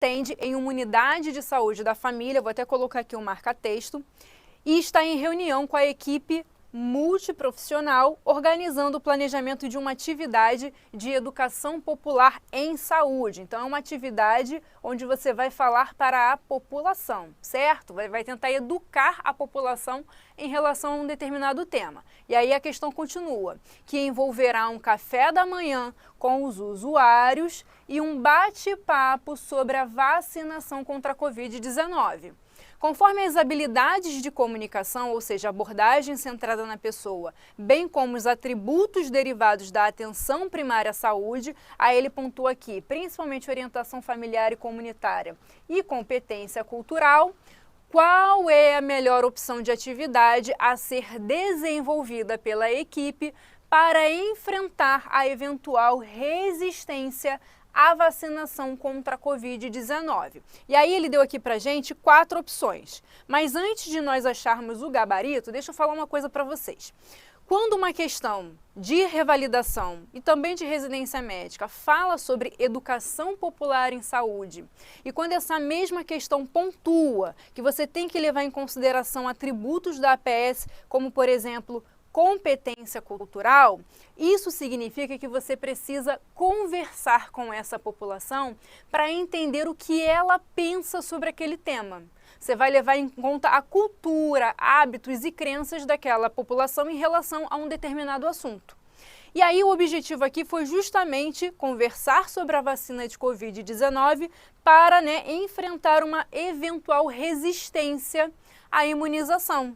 atende em uma unidade de saúde da família, vou até colocar aqui um marca-texto, e está em reunião com a equipe multiprofissional, organizando o planejamento de uma atividade de educação popular em saúde. Então, é uma atividade onde você vai falar para a população, certo? Vai tentar educar a população em relação a um determinado tema. E aí a questão continua, que envolverá um café da manhã com os usuários e um bate-papo sobre a vacinação contra a Covid-19. Conforme as habilidades de comunicação, ou seja, abordagem centrada na pessoa, bem como os atributos derivados da atenção primária à saúde, aí ele pontua aqui, principalmente orientação familiar e comunitária e competência cultural, qual é a melhor opção de atividade a ser desenvolvida pela equipe para enfrentar a eventual resistência a vacinação contra a Covid-19. E aí ele deu aqui pra gente 4 opções. Mas antes de nós acharmos o gabarito, deixa eu falar uma coisa para vocês. Quando uma questão de revalidação e também de residência médica fala sobre educação popular em saúde, e quando essa mesma questão pontua que você tem que levar em consideração atributos da APS, como por exemplo, competência cultural, isso significa que você precisa conversar com essa população para entender o que ela pensa sobre aquele tema. Você vai levar em conta a cultura, hábitos e crenças daquela população em relação a um determinado assunto. E aí o objetivo aqui foi justamente conversar sobre a vacina de Covid-19 para, enfrentar uma eventual resistência à imunização.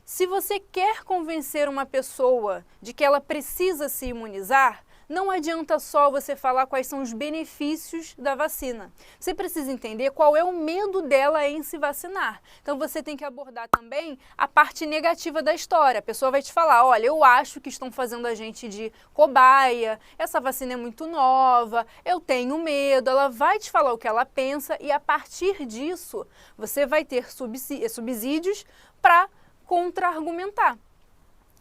Se você quer convencer uma pessoa de que ela precisa se imunizar, não adianta só você falar quais são os benefícios da vacina. Você precisa entender qual é o medo dela em se vacinar. Então você tem que abordar também a parte negativa da história. A pessoa vai te falar, olha, eu acho que estão fazendo a gente de cobaia, essa vacina é muito nova, eu tenho medo. Ela vai te falar o que ela pensa e a partir disso você vai ter subsídios para contra-argumentar.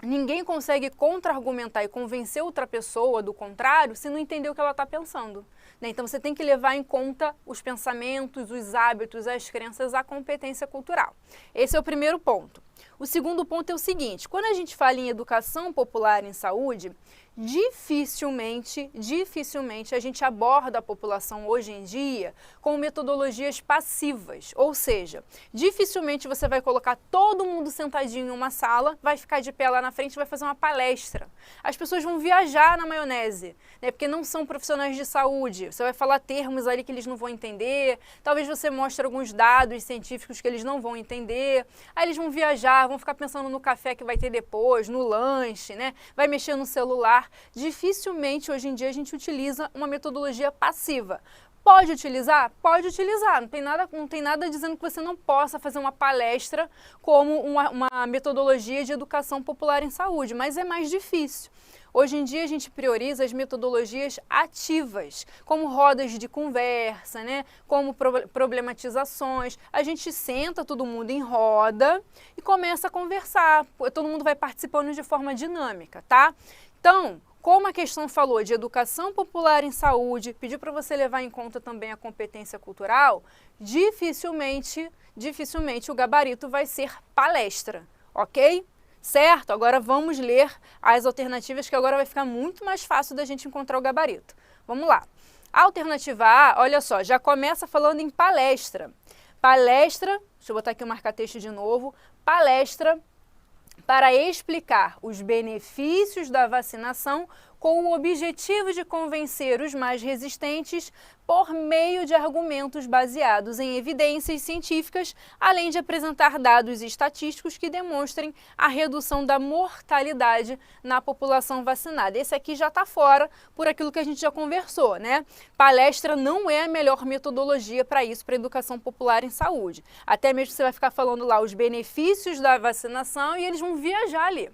Ninguém consegue contra-argumentar e convencer outra pessoa do contrário se não entender o que ela está pensando. Então você tem que levar em conta os pensamentos, os hábitos, as crenças, a competência cultural. Esse é o primeiro ponto. O segundo ponto é o seguinte, quando a gente fala em educação popular em saúde, dificilmente a gente aborda a população hoje em dia com metodologias passivas, ou seja, dificilmente você vai colocar todo mundo sentadinho em uma sala, vai ficar de pé lá na frente e vai fazer uma palestra. As pessoas vão viajar na maionese, porque não são profissionais de saúde, você vai falar termos ali que eles não vão entender, talvez você mostre alguns dados científicos que eles não vão entender, aí eles vão viajar, vão ficar pensando no café que vai ter depois, no lanche, vai mexer no celular. Dificilmente hoje em dia a gente utiliza uma metodologia passiva. Pode utilizar? Pode utilizar. Não tem nada dizendo que você não possa fazer uma palestra como uma metodologia de educação popular em saúde, mas é mais difícil. Hoje em dia a gente prioriza as metodologias ativas, como rodas de conversa, como problematizações. A gente senta todo mundo em roda e começa a conversar. Todo mundo vai participando de forma dinâmica, tá? Então, como a questão falou de educação popular em saúde, pediu para você levar em conta também a competência cultural, dificilmente o gabarito vai ser palestra, ok? Certo? Agora vamos ler as alternativas que agora vai ficar muito mais fácil da gente encontrar o gabarito. Vamos lá. A alternativa A, olha só, já começa falando em palestra. Palestra, deixa eu botar aqui o marca-texto de novo, palestra para explicar os benefícios da vacinação com o objetivo de convencer os mais resistentes por meio de argumentos baseados em evidências científicas, além de apresentar dados estatísticos que demonstrem a redução da mortalidade na população vacinada. Esse aqui já está fora por aquilo que a gente já conversou, Palestra não é a melhor metodologia para isso, para a educação popular em saúde. Até mesmo você vai ficar falando lá os benefícios da vacinação e eles vão viajar ali.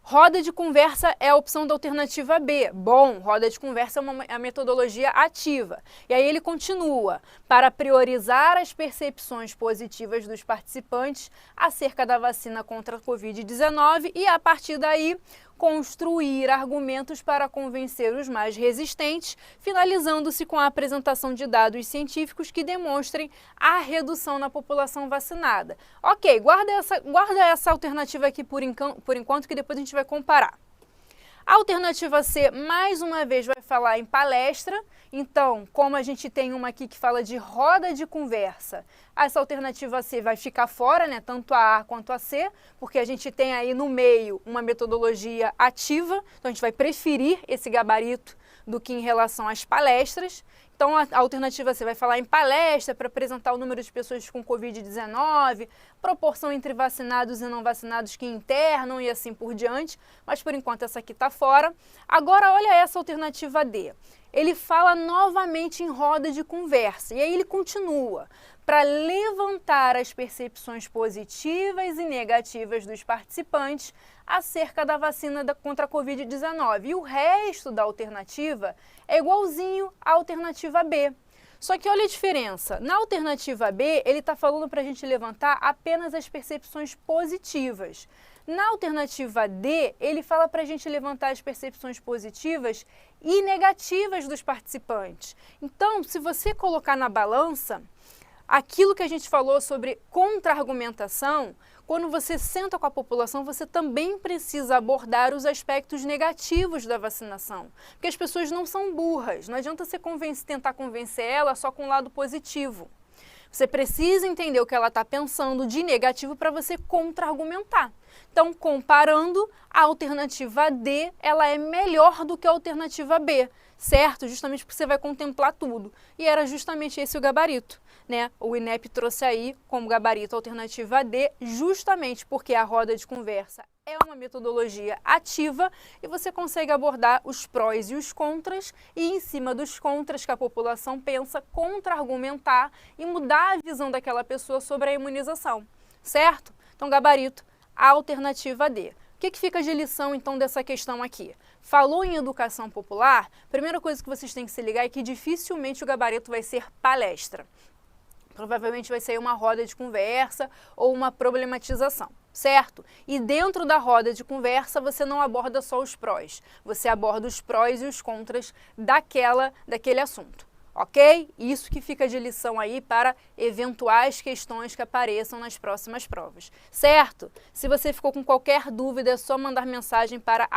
Roda de conversa é a opção da alternativa B. Bom, roda de conversa é a metodologia ativa. E aí ele continua, para priorizar as percepções positivas dos participantes acerca da vacina contra a Covid-19 e, a partir daí, construir argumentos para convencer os mais resistentes, finalizando-se com a apresentação de dados científicos que demonstrem a redução na população vacinada. Ok, guarda essa alternativa aqui por enquanto, que depois a gente vai comparar. A alternativa C, mais uma vez, vai falar em palestra. Então, como a gente tem uma aqui que fala de roda de conversa, essa alternativa C vai ficar fora, né? Tanto a A quanto a C, porque a gente tem aí no meio uma metodologia ativa, então a gente vai preferir esse gabarito do que em relação às palestras. Então, a alternativa C vai falar em palestra para apresentar o número de pessoas com Covid-19, proporção entre vacinados e não vacinados que internam e assim por diante, mas por enquanto essa aqui está fora. Agora, olha essa alternativa D. Ele fala novamente em roda de conversa, e aí ele continua. Para levantar as percepções positivas e negativas dos participantes acerca da vacina contra a Covid-19. E o resto da alternativa é igualzinho à alternativa B. Só que olha a diferença. Na alternativa B, ele está falando para a gente levantar apenas as percepções positivas. Na alternativa D, ele fala para a gente levantar as percepções positivas e negativas dos participantes. Então, se você colocar na balança aquilo que a gente falou sobre contra-argumentação, quando você senta com a população, você também precisa abordar os aspectos negativos da vacinação. Porque as pessoas não são burras, não adianta você tentar convencer ela só com o lado positivo. Você precisa entender o que ela está pensando de negativo para você contra-argumentar. Então, comparando, a alternativa D, ela é melhor do que a alternativa B, certo? Justamente porque você vai contemplar tudo. E era justamente esse o gabarito, né? O INEP trouxe aí como gabarito a alternativa D, justamente porque a roda de conversa é uma metodologia ativa e você consegue abordar os prós e os contras e, em cima dos contras que a população pensa, contra-argumentar e mudar a visão daquela pessoa sobre a imunização, certo? Então, gabarito, a alternativa D. O que fica de lição, então, dessa questão aqui? Falou em educação popular, primeira coisa que vocês têm que se ligar é que dificilmente o gabarito vai ser palestra. Provavelmente vai ser uma roda de conversa ou uma problematização, certo? E dentro da roda de conversa você não aborda só os prós, você aborda os prós e os contras daquele assunto, ok? Isso que fica de lição aí para eventuais questões que apareçam nas próximas provas, certo? Se você ficou com qualquer dúvida é só mandar mensagem para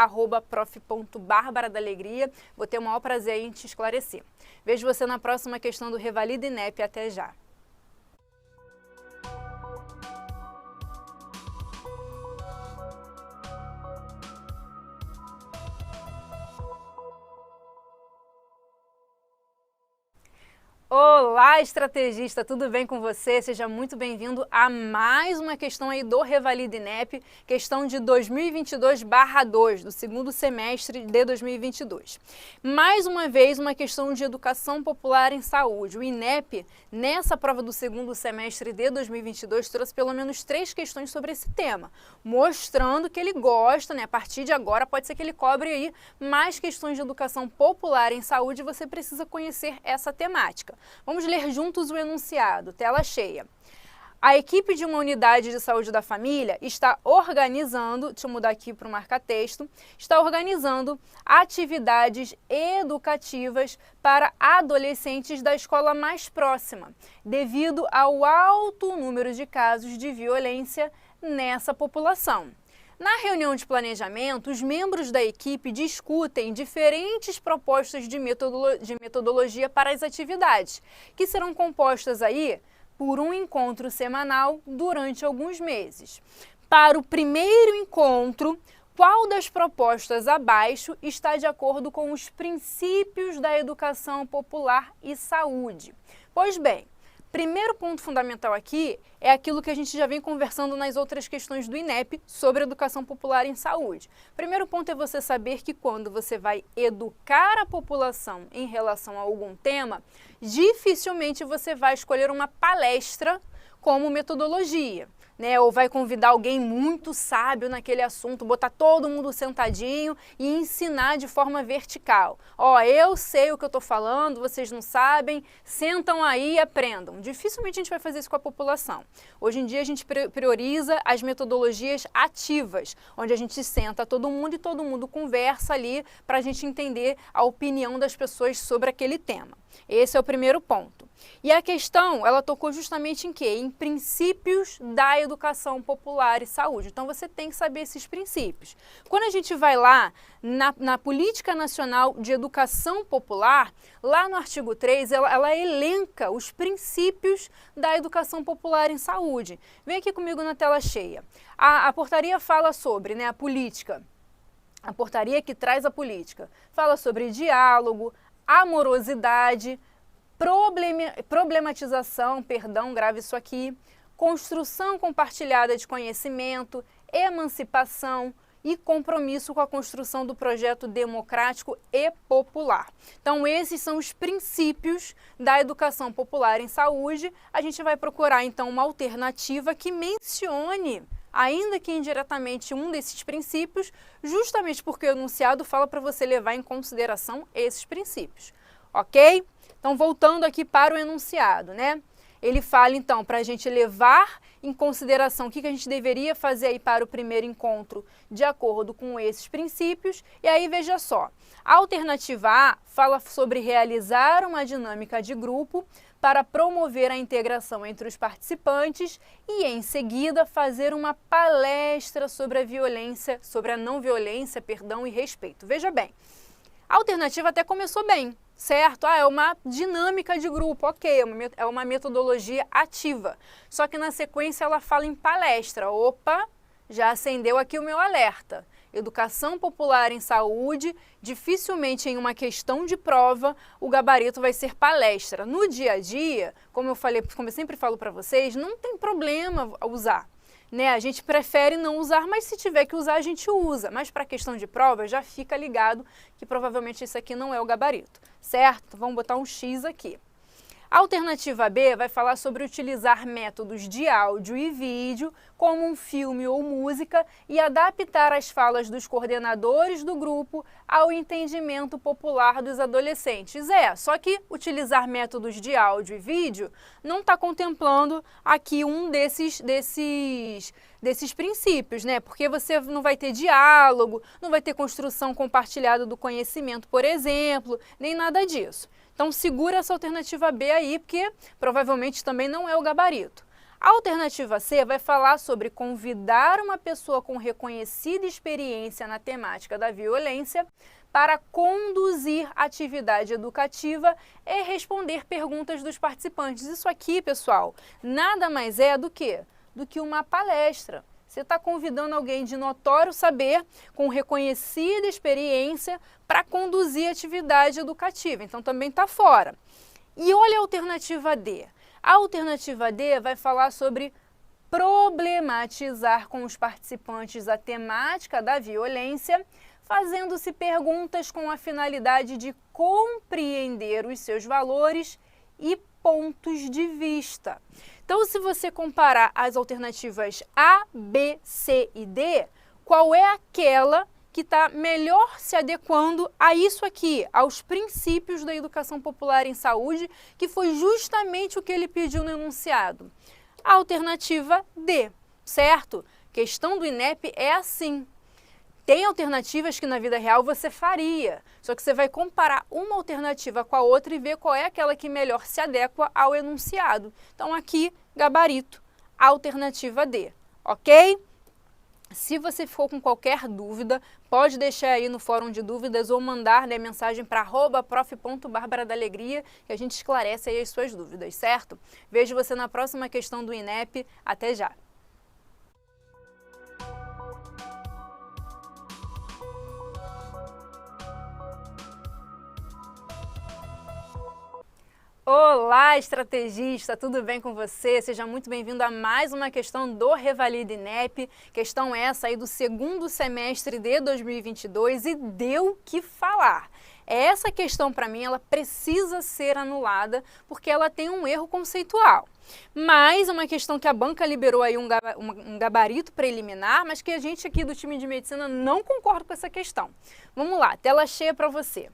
@prof.barbaradalegria, vou ter o maior prazer em te esclarecer. Vejo você na próxima questão do Revalida INEP, até já! Olá, estrategista, tudo bem com você? Seja muito bem-vindo a mais uma questão aí do Revalida INEP, questão de 2022/2, do segundo semestre de 2022. Mais uma vez, uma questão de educação popular em saúde. O INEP, nessa prova do segundo semestre de 2022, trouxe pelo menos 3 questões sobre esse tema, mostrando que ele gosta, né? A partir de agora, pode ser que ele cobre aí mais questões de educação popular em saúde e você precisa conhecer essa temática. Vamos ler juntos o enunciado, tela cheia. A equipe de uma unidade de saúde da família está organizando, deixa eu mudar aqui para o marca-texto, está organizando atividades educativas para adolescentes da escola mais próxima, devido ao alto número de casos de violência nessa população. Na reunião de planejamento, os membros da equipe discutem diferentes propostas de metodologia para as atividades, que serão compostas aí por um encontro semanal durante alguns meses. Para o primeiro encontro, qual das propostas abaixo está de acordo com os princípios da educação popular e saúde? Pois bem, primeiro ponto fundamental aqui é aquilo que a gente já vem conversando nas outras questões do INEP sobre educação popular em saúde. Primeiro ponto é você saber que quando você vai educar a população em relação a algum tema, dificilmente você vai escolher uma palestra como metodologia. né, ou vai convidar alguém muito sábio naquele assunto, botar todo mundo sentadinho e ensinar de forma vertical. Ó, eu sei o que eu estou falando, vocês não sabem, sentam aí e aprendam. Dificilmente a gente vai fazer isso com a população. Hoje em dia a gente prioriza as metodologias ativas, onde a gente senta todo mundo e todo mundo conversa ali para a gente entender a opinião das pessoas sobre aquele tema. Esse é o primeiro ponto. E a questão, ela tocou justamente em quê? Em princípios da educação popular e saúde. Então você tem que saber esses princípios. Quando a gente vai lá na Política Nacional de Educação Popular, lá no artigo 3, ela elenca os princípios da educação popular em saúde. Vem aqui comigo na tela cheia. A portaria fala sobre, né, a política. A portaria que traz a política fala sobre diálogo, amorosidade, problematização, perdão, grave isso aqui, construção compartilhada de conhecimento, emancipação e compromisso com a construção do projeto democrático e popular. Então, esses são os princípios da educação popular em saúde. A gente vai procurar, então, uma alternativa que mencione, ainda que indiretamente, um desses princípios, justamente porque o enunciado fala para você levar em consideração esses princípios, ok? Então, voltando aqui para o enunciado, né? Ele fala, então, para a gente levar em consideração o que a gente deveria fazer aí para o primeiro encontro de acordo com esses princípios. E aí, veja só, a alternativa A fala sobre realizar uma dinâmica de grupo para promover a integração entre os participantes e, em seguida, fazer uma palestra sobre a violência, sobre a não violência, perdão, e respeito. Veja bem, a alternativa até começou bem, certo? É uma dinâmica de grupo, ok, é uma metodologia ativa. Só que na sequência ela fala em palestra. Opa, já acendeu aqui o meu alerta. Educação popular em saúde, dificilmente em uma questão de prova o gabarito vai ser palestra. No dia a dia, como eu sempre falo para vocês, não tem problema usar. Né? A gente prefere não usar, mas se tiver que usar, a gente usa. Mas para a questão de prova, já fica ligado que provavelmente isso aqui não é o gabarito, certo? Vamos botar um X aqui. A alternativa B vai falar sobre utilizar métodos de áudio e vídeo, como um filme ou música, e adaptar as falas dos coordenadores do grupo ao entendimento popular dos adolescentes. Só que utilizar métodos de áudio e vídeo não está contemplando aqui um desses princípios, né? Porque você não vai ter diálogo, não vai ter construção compartilhada do conhecimento, por exemplo, nem nada disso. Então, segura essa alternativa B aí, porque provavelmente também não é o gabarito. A alternativa C vai falar sobre convidar uma pessoa com reconhecida experiência na temática da violência para conduzir atividade educativa e responder perguntas dos participantes. Isso aqui, pessoal, nada mais é do que uma palestra. Você está convidando alguém de notório saber, com reconhecida experiência, para conduzir atividade educativa. Então, também está fora. E olha a alternativa D. A alternativa D vai falar sobre problematizar com os participantes a temática da violência, fazendo-se perguntas com a finalidade de compreender os seus valores e pontos de vista. Então, se você comparar as alternativas A, B, C e D, qual é aquela que está melhor se adequando a isso aqui, aos princípios da educação popular em saúde, que foi justamente o que ele pediu no enunciado? A alternativa D, certo? Questão do INEP é assim. Tem alternativas que na vida real você faria, só que você vai comparar uma alternativa com a outra e ver qual é aquela que melhor se adequa ao enunciado. Então aqui, gabarito, alternativa D, ok? Se você ficou com qualquer dúvida, pode deixar aí no fórum de dúvidas ou mandar, né, mensagem para @prof.barbaradaalegria que a gente esclarece aí as suas dúvidas, certo? Vejo você na próxima questão do INEP. Até já! Olá, estrategista! Tudo bem com você? Seja muito bem-vindo a mais uma questão do Revalida INEP. Questão essa aí do segundo semestre de 2022 e deu o que falar. Essa questão, para mim, ela precisa ser anulada porque ela tem um erro conceitual. Mas é uma questão que a banca liberou aí um gabarito preliminar, mas que a gente aqui do time de medicina não concorda com essa questão. Vamos lá, tela cheia para você.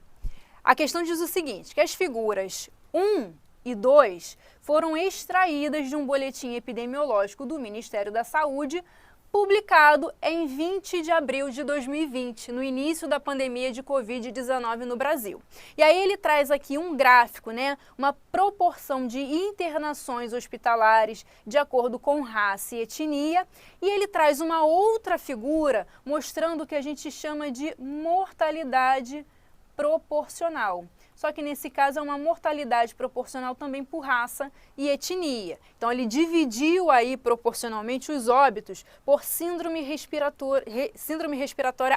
A questão diz o seguinte, que as figuras 1 e 2 foram extraídas de um boletim epidemiológico do Ministério da Saúde, publicado em 20 de abril de 2020, no início da pandemia de Covid-19 no Brasil. E aí ele traz aqui um gráfico, né, uma proporção de internações hospitalares de acordo com raça e etnia, e ele traz uma outra figura mostrando o que a gente chama de mortalidade proporcional. Só que nesse caso é uma mortalidade proporcional também por raça e etnia. Então ele dividiu aí proporcionalmente os óbitos por síndrome respiratória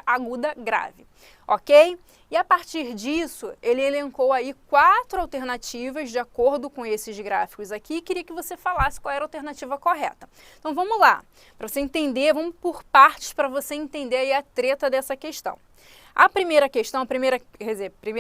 aguda grave, ok? E a partir disso, ele elencou aí 4 alternativas de acordo com esses gráficos aqui e queria que você falasse qual era a alternativa correta. Então vamos lá, para você entender, vamos por partes para você entender aí a treta dessa questão. A primeira questão, a primeira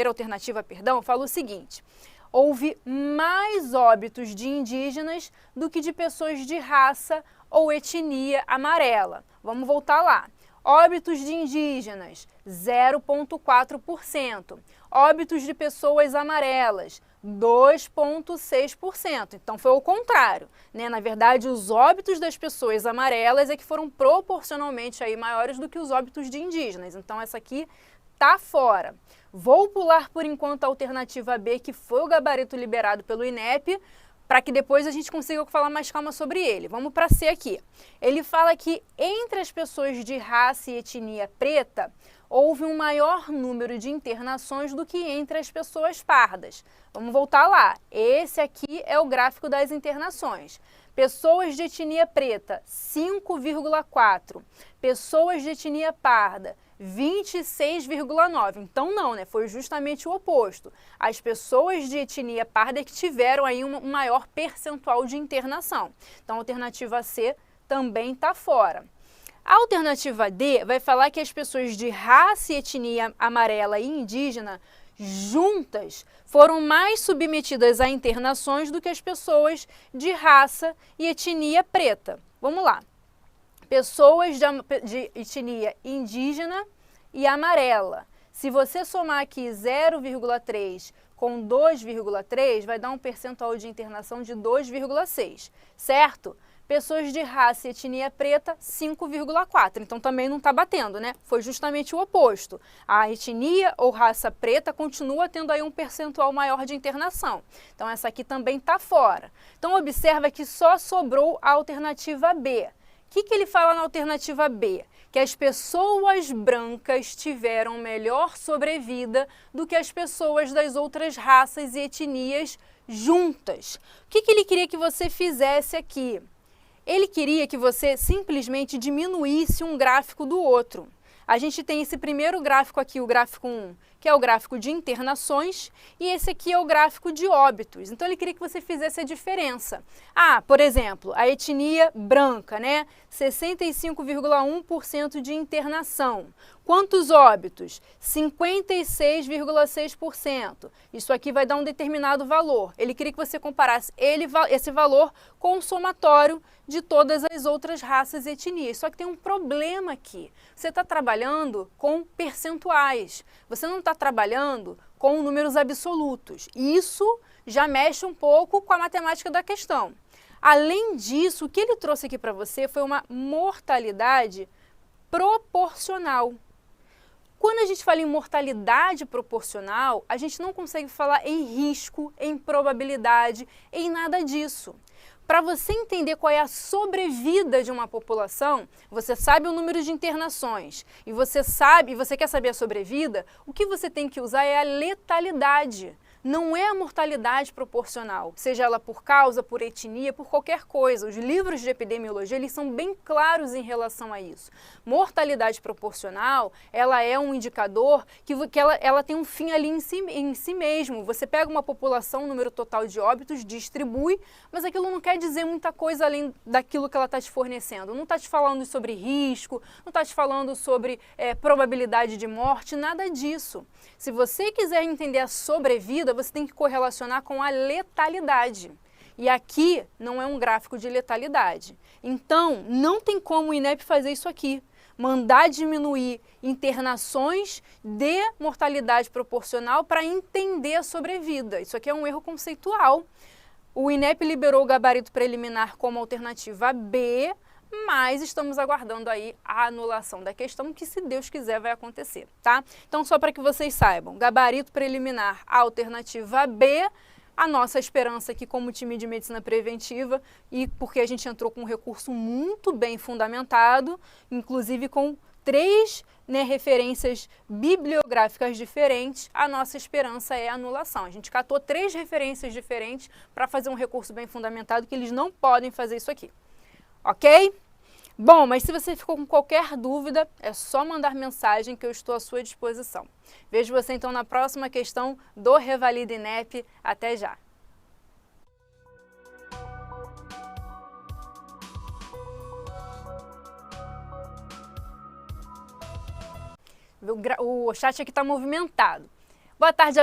alternativa, fala o seguinte: houve mais óbitos de indígenas do que de pessoas de raça ou etnia amarela. Vamos voltar lá. Óbitos de indígenas, 0,4%. Óbitos de pessoas amarelas, 2,6%. Então foi o contrário, né? Na verdade, os óbitos das pessoas amarelas é que foram proporcionalmente aí maiores do que os óbitos de indígenas. Então essa aqui tá fora. Vou pular por enquanto a alternativa B, que foi o gabarito liberado pelo INEP, para que depois a gente consiga falar mais calma sobre ele. Vamos para C aqui. Ele fala que entre as pessoas de raça e etnia preta, houve um maior número de internações do que entre as pessoas pardas. Vamos voltar lá. Esse aqui é o gráfico das internações. Pessoas de etnia preta, 5,4. Pessoas de etnia parda, 26,9. Então não, né? Foi justamente o oposto. As pessoas de etnia parda é que tiveram aí um maior percentual de internação. Então a alternativa C também está fora. A alternativa D vai falar que as pessoas de raça e etnia amarela e indígena juntas foram mais submetidas a internações do que as pessoas de raça e etnia preta. Vamos lá. Pessoas de etnia indígena e amarela. Se você somar aqui 0,3 com 2,3, vai dar um percentual de internação de 2,6, certo? Pessoas de raça e etnia preta, 5,4. Então também não está batendo, né? Foi justamente o oposto. A etnia ou raça preta continua tendo aí um percentual maior de internação. Então essa aqui também está fora. Então observa que só sobrou a alternativa B. O que ele fala na alternativa B? Que as pessoas brancas tiveram melhor sobrevida do que as pessoas das outras raças e etnias juntas. O que ele queria que você fizesse aqui? Ele queria que você simplesmente diminuísse um gráfico do outro. A gente tem esse primeiro gráfico aqui, o gráfico 1, que é o gráfico de internações, e esse aqui é o gráfico de óbitos. Então ele queria que você fizesse a diferença. Ah, por exemplo, a etnia branca, né? 65,1% de internação. Quantos óbitos? 56,6%. Isso aqui vai dar um determinado valor. Ele queria que você comparasse esse valor com o somatório de todas as outras raças e etnias. Só que tem um problema aqui. Você está trabalhando com percentuais. Você não está trabalhando com números absolutos. Isso já mexe um pouco com a matemática da questão. Além disso, o que ele trouxe aqui para você foi uma mortalidade proporcional. Quando a gente fala em mortalidade proporcional, a gente não consegue falar em risco, em probabilidade, em nada disso. Para você entender qual é a sobrevida de uma população, você sabe o número de internações e você quer saber a sobrevida, o que você tem que usar é a letalidade. não é a mortalidade proporcional, seja ela por causa, por etnia, por qualquer coisa. Os livros de epidemiologia, eles são bem claros em relação a isso. Mortalidade proporcional, ela é um indicador que ela tem um fim ali em si mesmo. Você pega uma população, número total de óbitos, distribui, mas aquilo não quer dizer muita coisa além daquilo que ela está te fornecendo. Não está te falando sobre risco, não está te falando sobre probabilidade de morte, nada disso. Se você quiser entender a sobrevida, você tem que correlacionar com a letalidade. E aqui não é um gráfico de letalidade. Então, não tem como o INEP fazer isso aqui. Mandar diminuir internações de mortalidade proporcional para entender a sobrevida. Isso aqui é um erro conceitual. O INEP liberou o gabarito preliminar como alternativa B, mas estamos aguardando aí a anulação da questão, que se Deus quiser vai acontecer, tá? Então, só para que vocês saibam, gabarito preliminar, alternativa B, a nossa esperança aqui como time de medicina preventiva, e porque a gente entrou com um recurso muito bem fundamentado, inclusive com 3 referências bibliográficas diferentes, a nossa esperança é a anulação. A gente catou 3 referências diferentes para fazer um recurso bem fundamentado, que eles não podem fazer isso aqui. Ok? Bom, mas se você ficou com qualquer dúvida, é só mandar mensagem que eu estou à sua disposição. Vejo você então na próxima questão do Revalida INEP. Até já! O chat aqui está movimentado. Boa tarde,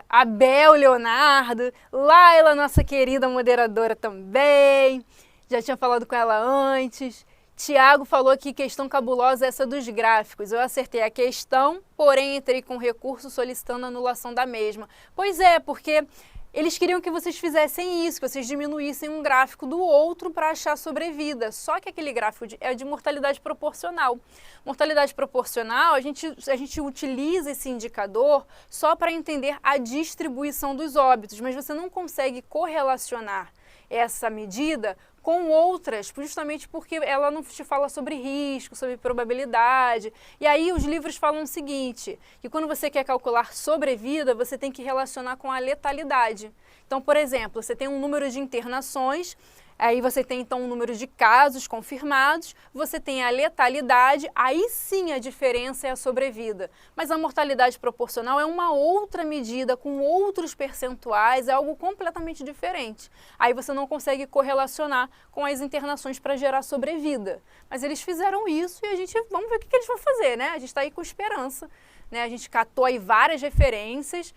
Abel, Leonardo, Laila, nossa querida moderadora também. Já tinha falado com ela antes. Tiago falou que questão cabulosa é essa dos gráficos. Eu acertei a questão, porém entrei com recurso solicitando a anulação da mesma. Pois é, porque eles queriam que vocês fizessem isso, que vocês diminuíssem um gráfico do outro para achar sobrevida. Só que aquele gráfico é de mortalidade proporcional. Mortalidade proporcional, a gente utiliza esse indicador só para entender a distribuição dos óbitos, mas você não consegue correlacionar essa medida com outras, justamente porque ela não te fala sobre risco, sobre probabilidade. E aí os livros falam o seguinte, que quando você quer calcular sobrevida, você tem que relacionar com a letalidade. Então, por exemplo, você tem um número de internações, aí você tem então um número de casos confirmados, você tem a letalidade, aí sim a diferença é a sobrevida. Mas a mortalidade proporcional é uma outra medida, com outros percentuais, é algo completamente diferente. Aí você não consegue correlacionar com as internações para gerar sobrevida. Mas eles fizeram isso e vamos ver o que eles vão fazer, né? A gente está aí com esperança, né? A gente catou aí várias referências,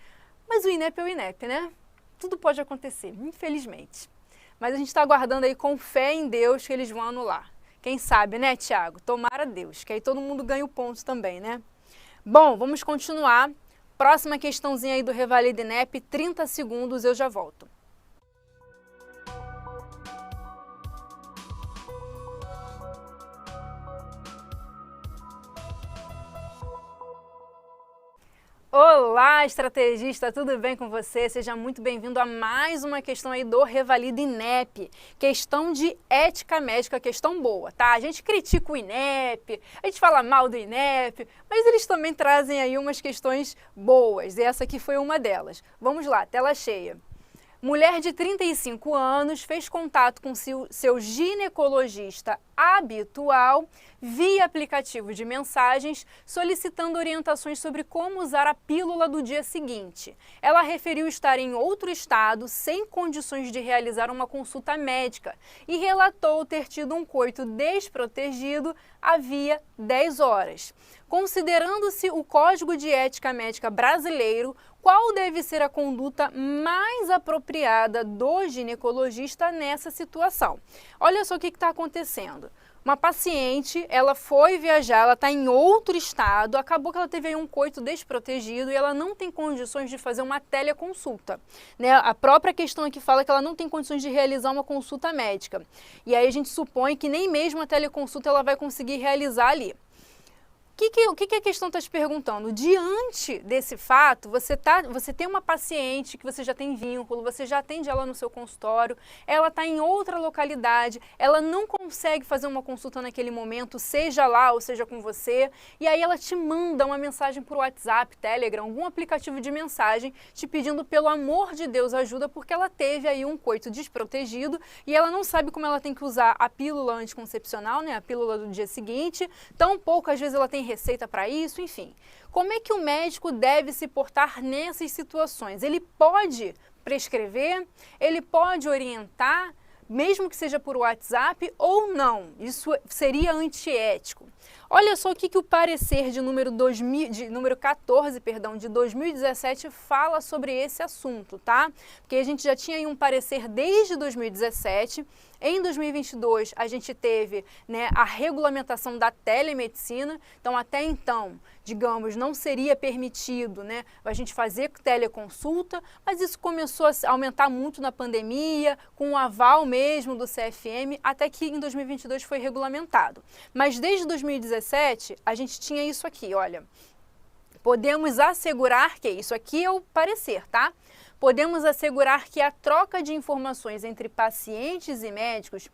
mas o INEP é o INEP, né? Tudo pode acontecer, infelizmente. Mas a gente está aguardando aí com fé em Deus que eles vão anular. Quem sabe, né, Tiago? Tomara Deus, que aí todo mundo ganha o ponto também, né? Bom, vamos continuar. Próxima questãozinha aí do Revalida INEP, 30 segundos, eu já volto. Olá, estrategista, tudo bem com você? Seja muito bem-vindo a mais uma questão aí do Revalida INEP. Questão de ética médica, questão boa, tá? A gente critica o INEP, a gente fala mal do INEP, mas eles também trazem aí umas questões boas, e essa aqui foi uma delas. Vamos lá, tela cheia. Mulher de 35 anos fez contato com seu ginecologista habitual via aplicativo de mensagens, solicitando orientações sobre como usar a pílula do dia seguinte. Ela referiu estar em outro estado, sem condições de realizar uma consulta médica, e relatou ter tido um coito desprotegido havia 10 horas. Considerando-se o Código de Ética Médica brasileiro, qual deve ser a conduta mais apropriada do ginecologista nessa situação? Olha só o que está acontecendo. Uma paciente, ela foi viajar, ela está em outro estado, acabou que ela teve aí um coito desprotegido e ela não tem condições de fazer uma teleconsulta, né? A própria questão aqui fala que ela não tem condições de realizar uma consulta médica. E aí a gente supõe que nem mesmo a teleconsulta ela vai conseguir realizar ali. O que a questão está te perguntando? Diante desse fato, você tem uma paciente que você já tem vínculo, você já atende ela no seu consultório, ela está em outra localidade, ela não consegue fazer uma consulta naquele momento, seja lá ou seja com você, e aí ela te manda uma mensagem por WhatsApp, Telegram, algum aplicativo de mensagem, te pedindo pelo amor de Deus ajuda, porque ela teve aí um coito desprotegido e ela não sabe como ela tem que usar a pílula anticoncepcional, né, a pílula do dia seguinte, tampouco às vezes ela tem receita para isso, enfim. Como é que o médico deve se portar nessas situações? Ele pode prescrever, ele pode orientar, mesmo que seja por WhatsApp ou não. Isso seria antiético. Olha só o que o parecer de número 14, de 2017 fala sobre esse assunto, tá? Porque a gente já tinha aí um parecer desde 2017. Em 2022, a gente teve, né, a regulamentação da telemedicina. Então, até então, digamos, não seria permitido, né, a gente fazer teleconsulta, mas isso começou a aumentar muito na pandemia, com o aval mesmo do CFM, até que em 2022 foi regulamentado. Mas desde 2017, a gente tinha isso aqui, olha. Podemos assegurar que isso aqui é o parecer, tá? Podemos assegurar que a troca de informações entre pacientes e médicos,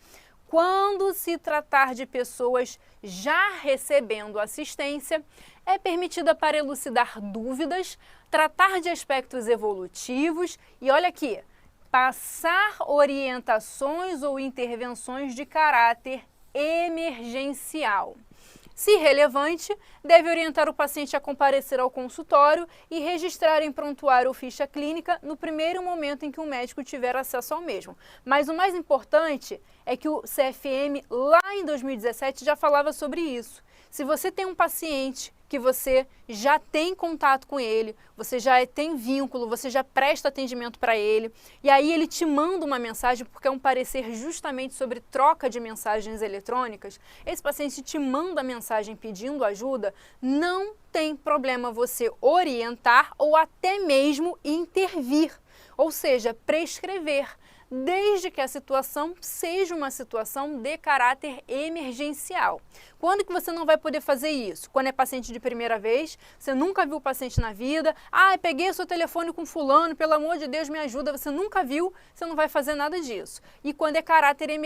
quando se tratar de pessoas já recebendo assistência, é permitida para elucidar dúvidas, tratar de aspectos evolutivos e, olha aqui, passar orientações ou intervenções de caráter emergencial. Se relevante, deve orientar o paciente a comparecer ao consultório e registrar em prontuário ou ficha clínica no primeiro momento em que o médico tiver acesso ao mesmo. Mas o mais importante é que o CFM, lá em 2017, já falava sobre isso. Se você tem um paciente que você já tem contato com ele, você já tem vínculo, você já presta atendimento para ele, e aí ele te manda uma mensagem, porque é um parecer justamente sobre troca de mensagens eletrônicas, esse paciente te manda mensagem pedindo ajuda, não tem problema você orientar ou até mesmo intervir, ou seja, prescrever, desde que a situação seja uma situação de caráter emergencial. Quando que você não vai poder fazer isso? Quando é paciente de primeira vez, você nunca viu o paciente na vida, peguei o seu telefone com fulano, pelo amor de Deus me ajuda, você nunca viu, você não vai fazer nada disso. E quando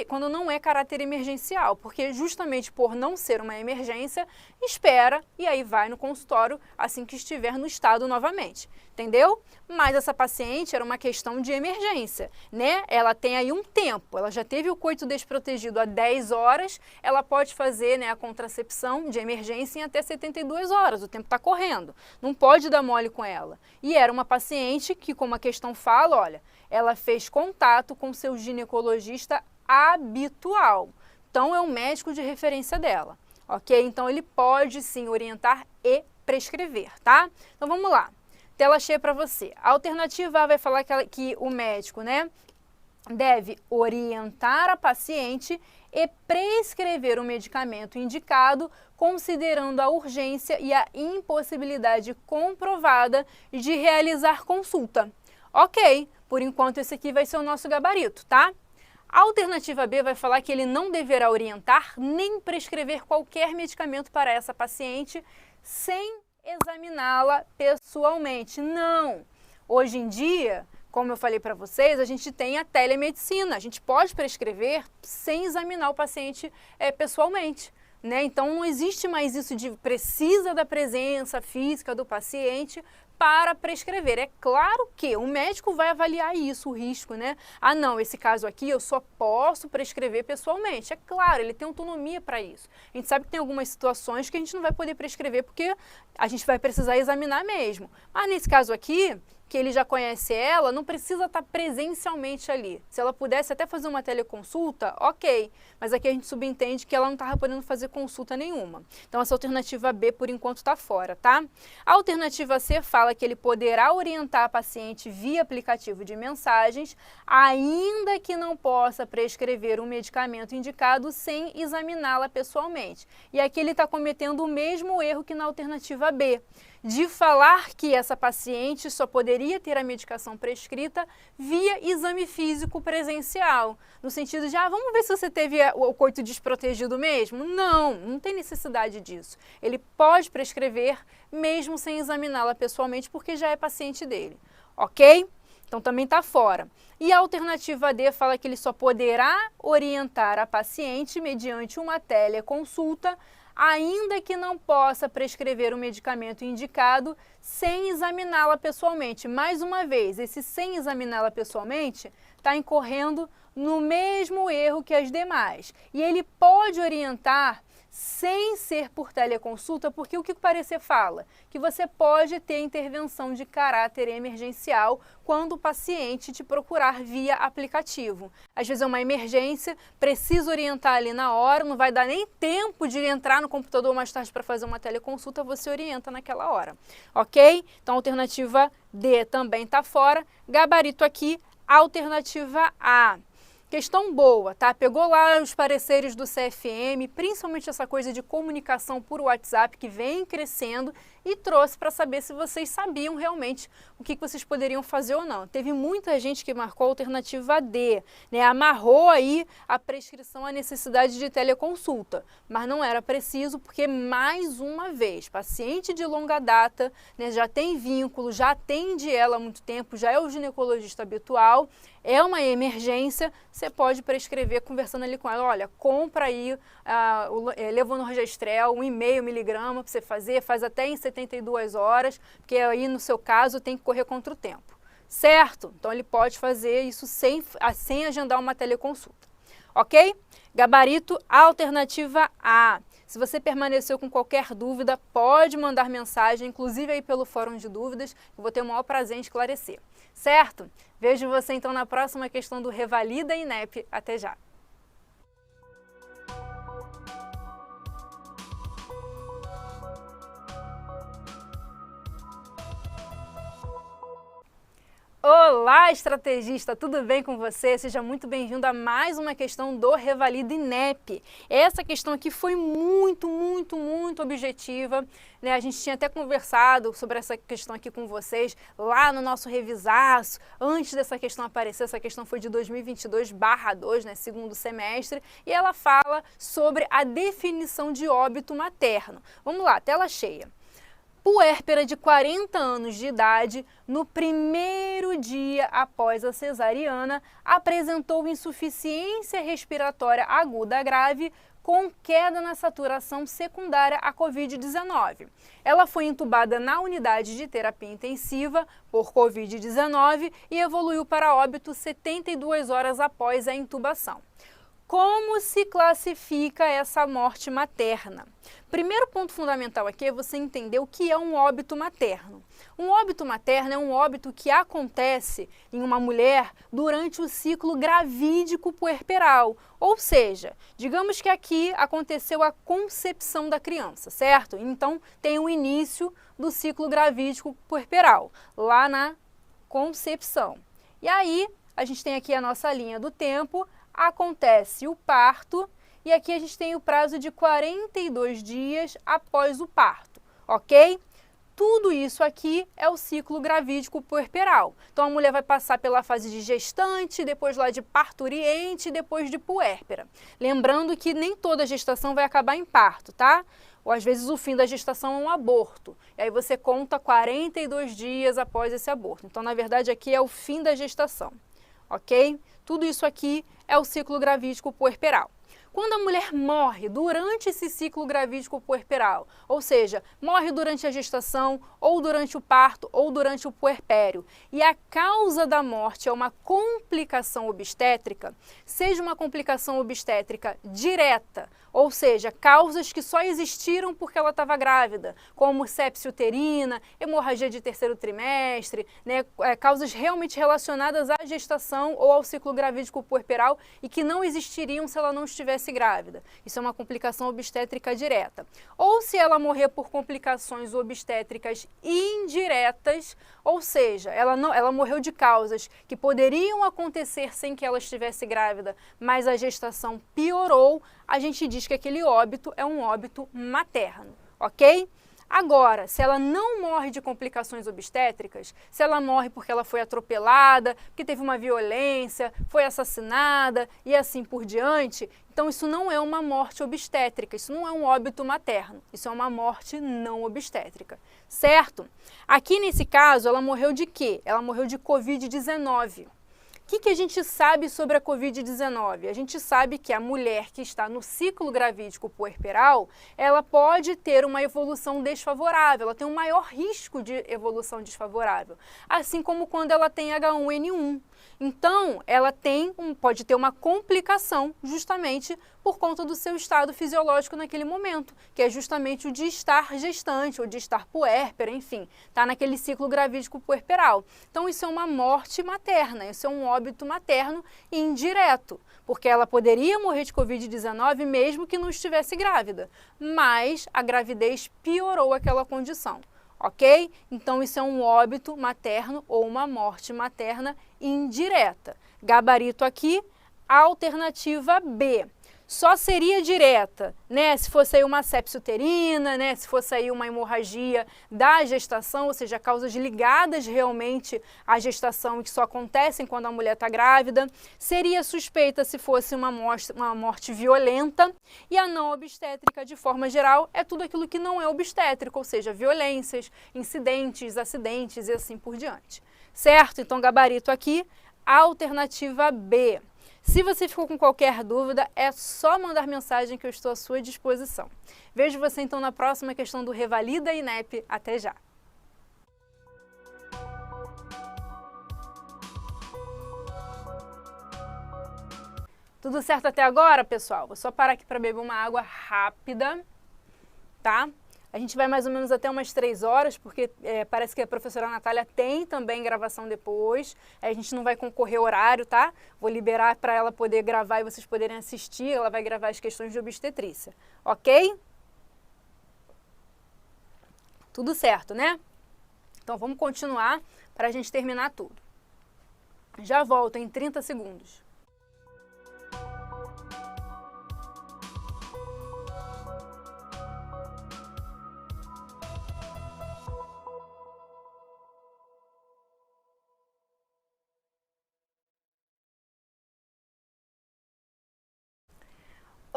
quando não é caráter emergencial, porque justamente por não ser uma emergência, espera e aí vai no consultório assim que estiver no estado novamente. Entendeu? Mas essa paciente era uma questão de emergência, né? Ela tem aí um tempo, ela já teve o coito desprotegido há 10 horas, ela pode fazer, né, a contracepção de emergência em até 72 horas, o tempo está correndo, não pode dar mole com ela. E era uma paciente que, como a questão fala, olha, ela fez contato com seu ginecologista habitual, então é um médico de referência dela, ok? Então ele pode sim orientar e prescrever, tá? Então vamos lá. Tela cheia para você. A alternativa A vai falar que o médico, né, deve orientar a paciente e prescrever o medicamento indicado, considerando a urgência e a impossibilidade comprovada de realizar consulta. Ok, por enquanto esse aqui vai ser o nosso gabarito, tá? A alternativa B vai falar que ele não deverá orientar nem prescrever qualquer medicamento para essa paciente sem examiná-la pessoalmente. Não! Hoje em dia, como eu falei para vocês, a gente tem a telemedicina. A gente pode prescrever sem examinar o paciente pessoalmente, né? Então não existe mais isso de precisa da presença física do paciente para prescrever. É claro que o médico vai avaliar isso, o risco, né? Não, esse caso aqui eu só posso prescrever pessoalmente. É claro, ele tem autonomia para isso. A gente sabe que tem algumas situações que a gente não vai poder prescrever porque a gente vai precisar examinar mesmo. Mas nesse caso aqui, que ele já conhece ela, não precisa estar presencialmente ali. Se ela pudesse até fazer uma teleconsulta, ok. Mas aqui a gente subentende que ela não estava podendo fazer consulta nenhuma. Então essa alternativa B, por enquanto, está fora, tá? A alternativa C fala que ele poderá orientar a paciente via aplicativo de mensagens, ainda que não possa prescrever um medicamento indicado sem examiná-la pessoalmente. E aqui ele está cometendo o mesmo erro que na alternativa B. de falar que essa paciente só poderia ter a medicação prescrita via exame físico presencial, no sentido de, vamos ver se você teve o coito desprotegido mesmo? Não tem necessidade disso. Ele pode prescrever mesmo sem examiná-la pessoalmente, porque já é paciente dele, ok? Então também está fora. E a alternativa D fala que ele só poderá orientar a paciente mediante uma teleconsulta, ainda que não possa prescrever o medicamento indicado sem examiná-la pessoalmente. Mais uma vez, esse sem examiná-la pessoalmente está incorrendo no mesmo erro que as demais. E ele pode orientar sem ser por teleconsulta, porque o que o parecer fala? Que você pode ter intervenção de caráter emergencial quando o paciente te procurar via aplicativo. Às vezes é uma emergência, precisa orientar ali na hora, não vai dar nem tempo de entrar no computador mais tarde para fazer uma teleconsulta, você orienta naquela hora, ok? Então a alternativa D também está fora. Gabarito aqui, alternativa A. Questão boa, tá? Pegou lá os pareceres do CFM, principalmente essa coisa de comunicação por WhatsApp que vem crescendo, e trouxe para saber se vocês sabiam realmente o que vocês poderiam fazer ou não. Teve muita gente que marcou a alternativa D, né? Amarrou aí a prescrição à necessidade de teleconsulta, mas não era preciso porque, mais uma vez, paciente de longa data, né, já tem vínculo, já atende ela há muito tempo, já é o ginecologista habitual, é uma emergência, você pode prescrever conversando ali com ela, olha, compra aí o levonorgestrel, 1,5 miligrama para você fazer, faz até em 72 horas, porque aí no seu caso tem que correr contra o tempo, certo? Então ele pode fazer isso sem agendar uma teleconsulta, ok? Gabarito, alternativa A. Se você permaneceu com qualquer dúvida, pode mandar mensagem, inclusive aí pelo fórum de dúvidas, eu vou ter o maior prazer em esclarecer, certo? Vejo você então na próxima questão do Revalida INEP. Até já! Olá, estrategista! Tudo bem com você? Seja muito bem-vindo a mais uma questão do Revalida INEP. Essa questão aqui foi muito objetiva, né? A gente tinha até conversado sobre essa questão aqui com vocês lá no nosso revisaço. Antes dessa questão aparecer, essa questão foi de 2022/2, né? Segundo semestre, e ela fala sobre a definição de óbito materno. Vamos lá, tela cheia. Puérpera de 40 anos de idade, no primeiro dia após a cesariana, apresentou insuficiência respiratória aguda grave com queda na saturação secundária à Covid-19. Ela foi entubada na unidade de terapia intensiva por Covid-19 e evoluiu para óbito 72 horas após a intubação. Como se classifica essa morte materna? Primeiro ponto fundamental aqui é você entender o que é um óbito materno. Um óbito materno é um óbito que acontece em uma mulher durante o ciclo gravídico puerperal. Ou seja, digamos que aqui aconteceu a concepção da criança, certo? Então tem o início do ciclo gravídico puerperal, lá na concepção. E aí a gente tem aqui a nossa linha do tempo, acontece o parto e aqui a gente tem o prazo de 42 dias após o parto, ok? Tudo isso aqui é o ciclo gravídico puerperal. Então a mulher vai passar pela fase de gestante, depois lá de parturiente e depois de puérpera. Lembrando que nem toda gestação vai acabar em parto, tá? Ou às vezes o fim da gestação é um aborto. E aí você conta 42 dias após esse aborto. Então na verdade aqui é o fim da gestação, ok? Tudo isso aqui é o ciclo gravídico puerperal. Quando a mulher morre durante esse ciclo gravídico puerperal, ou seja, morre durante a gestação, ou durante o parto, ou durante o puerpério, e a causa da morte é uma complicação obstétrica, seja uma complicação obstétrica direta, ou seja, causas que só existiram porque ela estava grávida, como sepse uterina, hemorragia de terceiro trimestre, né, causas realmente relacionadas à gestação ou ao ciclo gravídico puerperal e que não existiriam se ela não estivesse grávida. Isso é uma complicação obstétrica direta. Ou se ela morrer por complicações obstétricas indiretas, ou seja, ela morreu de causas que poderiam acontecer sem que ela estivesse grávida, mas a gestação piorou, a gente diz que aquele óbito é um óbito materno, ok? Agora, se ela não morre de complicações obstétricas, se ela morre porque ela foi atropelada, porque teve uma violência, foi assassinada e assim por diante, então isso não é uma morte obstétrica, isso não é um óbito materno, isso é uma morte não obstétrica, certo? Aqui nesse caso, ela morreu de quê? Ela morreu de Covid-19. O que a gente sabe sobre a Covid-19? A gente sabe que a mulher que está no ciclo gravídico puerperal, ela pode ter uma evolução desfavorável, ela tem um maior risco de evolução desfavorável, assim como quando ela tem H1N1. Então, ela pode ter uma complicação justamente por conta do seu estado fisiológico naquele momento, que é justamente o de estar gestante ou de estar puérpera, enfim, está naquele ciclo gravídico puerperal. Então, isso é uma morte materna, isso é um óbito materno indireto, porque ela poderia morrer de Covid-19 mesmo que não estivesse grávida, mas a gravidez piorou aquela condição. Ok? Então, isso é um óbito materno ou uma morte materna indireta. Gabarito aqui, alternativa B. Só seria direta, né, se fosse aí uma sepse uterina, né, se fosse aí uma hemorragia da gestação, ou seja, causas ligadas realmente à gestação e que só acontecem quando a mulher está grávida. Seria suspeita se fosse uma morte violenta. E a não obstétrica, de forma geral, é tudo aquilo que não é obstétrico, ou seja, violências, incidentes, acidentes e assim por diante. Certo? Então, gabarito aqui, alternativa B. Se você ficou com qualquer dúvida, é só mandar mensagem que eu estou à sua disposição. Vejo você então na próxima questão do Revalida INEP. Até já! Tudo certo até agora, pessoal? Vou só parar aqui para beber uma água rápida, tá? A gente vai mais ou menos até umas 3 horas, porque parece que a professora Natália tem também gravação depois. A gente não vai concorrer horário, tá? Vou liberar para ela poder gravar e vocês poderem assistir. Ela vai gravar as questões de obstetrícia, ok? Tudo certo, né? Então vamos continuar para a gente terminar tudo. Já volto em 30 segundos.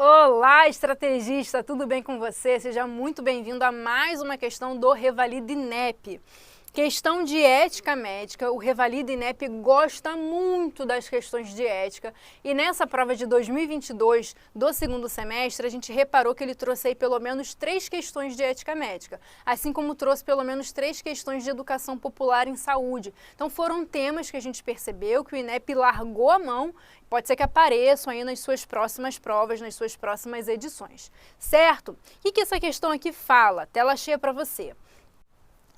Olá, estrategista, tudo bem com você? Seja muito bem-vindo a mais uma questão do Revalida INEP. Questão de ética médica, o Revalida INEP gosta muito das questões de ética e nessa prova de 2022 do segundo semestre a gente reparou que ele trouxe aí pelo menos 3 questões de ética médica, assim como trouxe pelo menos 3 questões de educação popular em saúde. Então foram temas que a gente percebeu que o INEP largou a mão, pode ser que apareçam aí nas suas próximas provas, nas suas próximas edições, certo? O que essa questão aqui fala? Tela cheia para você.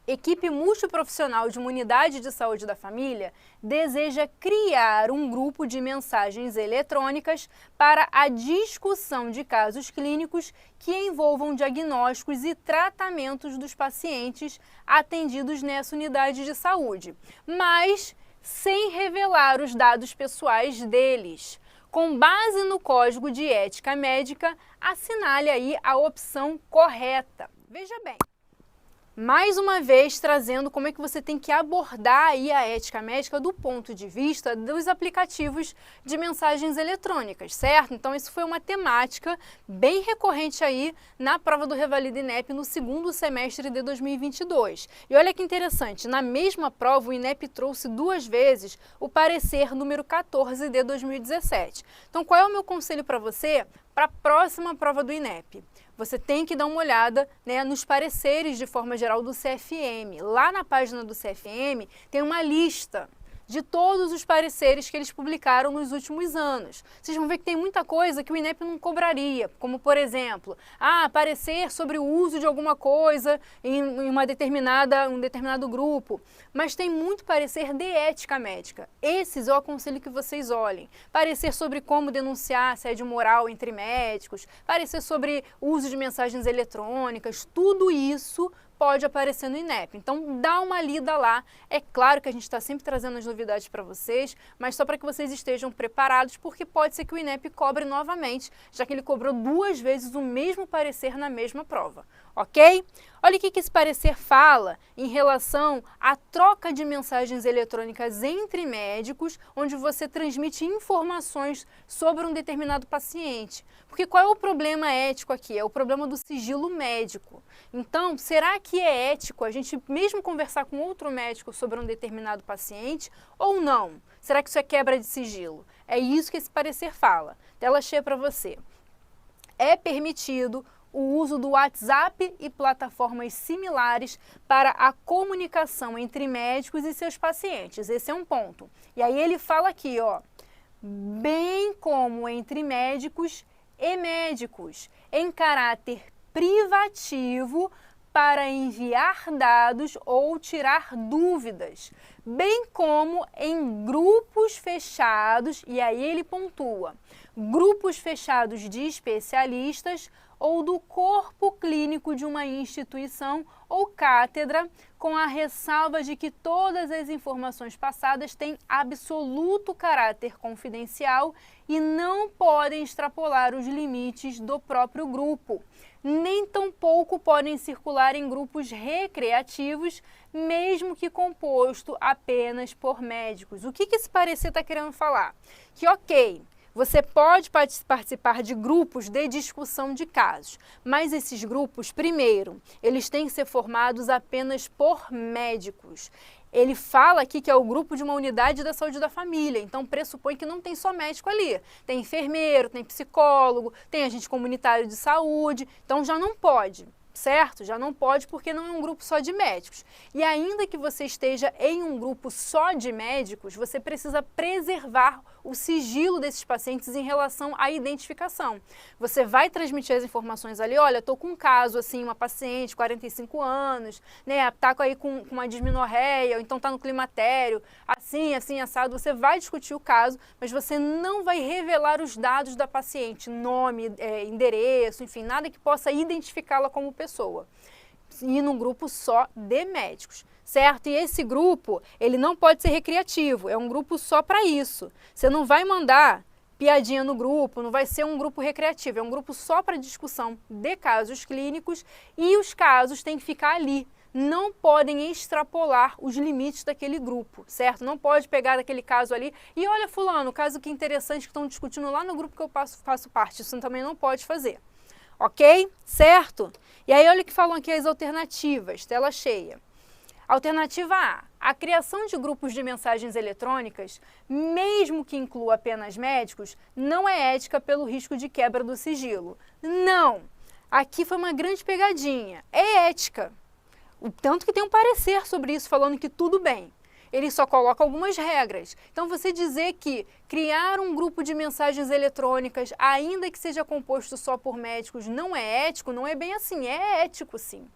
Equipe multiprofissional de uma unidade de saúde da família deseja criar um grupo de mensagens eletrônicas para a discussão de casos clínicos que envolvam diagnósticos e tratamentos dos pacientes atendidos nessa unidade de saúde, mas sem revelar os dados pessoais deles. Com base no Código de Ética Médica, assinale aí a opção correta. Veja bem. Mais uma vez, trazendo como é que você tem que abordar aí a ética médica do ponto de vista dos aplicativos de mensagens eletrônicas, certo? Então, isso foi uma temática bem recorrente aí na prova do Revalida INEP no segundo semestre de 2022. E olha que interessante, na mesma prova o INEP trouxe 2 vezes o parecer número 14 de 2017. Então, qual é o meu conselho para você para a próxima prova do INEP? Você tem que dar uma olhada, né, nos pareceres de forma geral do CFM. Lá na página do CFM tem uma lista de todos os pareceres que eles publicaram nos últimos anos. Vocês vão ver que tem muita coisa que o INEP não cobraria, como por exemplo, parecer sobre o uso de alguma coisa em um determinado grupo. Mas tem muito parecer de ética médica. Esses eu aconselho que vocês olhem. Parecer sobre como denunciar assédio moral entre médicos, parecer sobre o uso de mensagens eletrônicas, tudo isso pode aparecer no INEP. Então, dá uma lida lá. É claro que a gente está sempre trazendo as novidades para vocês, mas só para que vocês estejam preparados, porque pode ser que o INEP cobre novamente, já que ele cobrou 2 vezes o mesmo parecer na mesma prova, ok? Olha o que esse parecer fala em relação à troca de mensagens eletrônicas entre médicos, onde você transmite informações sobre um determinado paciente. Porque qual é o problema ético aqui? É o problema do sigilo médico. Então, será que é ético a gente mesmo conversar com outro médico sobre um determinado paciente ou não? Será que isso é quebra de sigilo? É isso que esse parecer fala. Tela cheia para você. É permitido o uso do WhatsApp e plataformas similares para a comunicação entre médicos e seus pacientes. Esse é um ponto. E aí ele fala aqui, ó, bem como entre médicos e médicos, em caráter privativo para enviar dados ou tirar dúvidas, bem como em grupos fechados, e aí ele pontua, grupos fechados de especialistas ou do corpo clínico de uma instituição ou cátedra, com a ressalva de que todas as informações passadas têm absoluto caráter confidencial e não podem extrapolar os limites do próprio grupo, nem tampouco podem circular em grupos recreativos, mesmo que composto apenas por médicos. O que esse parecer está querendo falar? Que ok, você pode participar de grupos de discussão de casos, mas esses grupos, primeiro, eles têm que ser formados apenas por médicos. Ele fala aqui que é o grupo de uma unidade da saúde da família, então pressupõe que não tem só médico ali. Tem enfermeiro, tem psicólogo, tem agente comunitário de saúde, então já não pode. Certo? Já não pode porque não é um grupo só de médicos. E ainda que você esteja em um grupo só de médicos, você precisa preservar o sigilo desses pacientes em relação à identificação. Você vai transmitir as informações ali, olha, estou com um caso, assim, uma paciente, 45 anos, né, tá aí com uma dismenorreia, ou então está no climatério, assim, assado, você vai discutir o caso, mas você não vai revelar os dados da paciente, nome, endereço, enfim, nada que possa identificá-la como pessoa. E num grupo só de médicos, certo? E esse grupo, ele não pode ser recreativo, é um grupo só para isso. Você não vai mandar piadinha no grupo, não vai ser um grupo recreativo, é um grupo só para discussão de casos clínicos e os casos têm que ficar ali. Não podem extrapolar os limites daquele grupo, certo? Não pode pegar daquele caso ali e olha fulano, caso que interessante que estão discutindo lá no grupo que eu faço parte, isso também não pode fazer. Ok? Certo? E aí olha o que falam aqui as alternativas, tela cheia. Alternativa A criação de grupos de mensagens eletrônicas, mesmo que inclua apenas médicos, não é ética pelo risco de quebra do sigilo. Não! Aqui foi uma grande pegadinha. É ética. O tanto que tem um parecer sobre isso falando que tudo bem. Ele só coloca algumas regras. Então, você dizer que criar um grupo de mensagens eletrônicas, ainda que seja composto só por médicos, não é ético, não é bem assim. É ético, sim.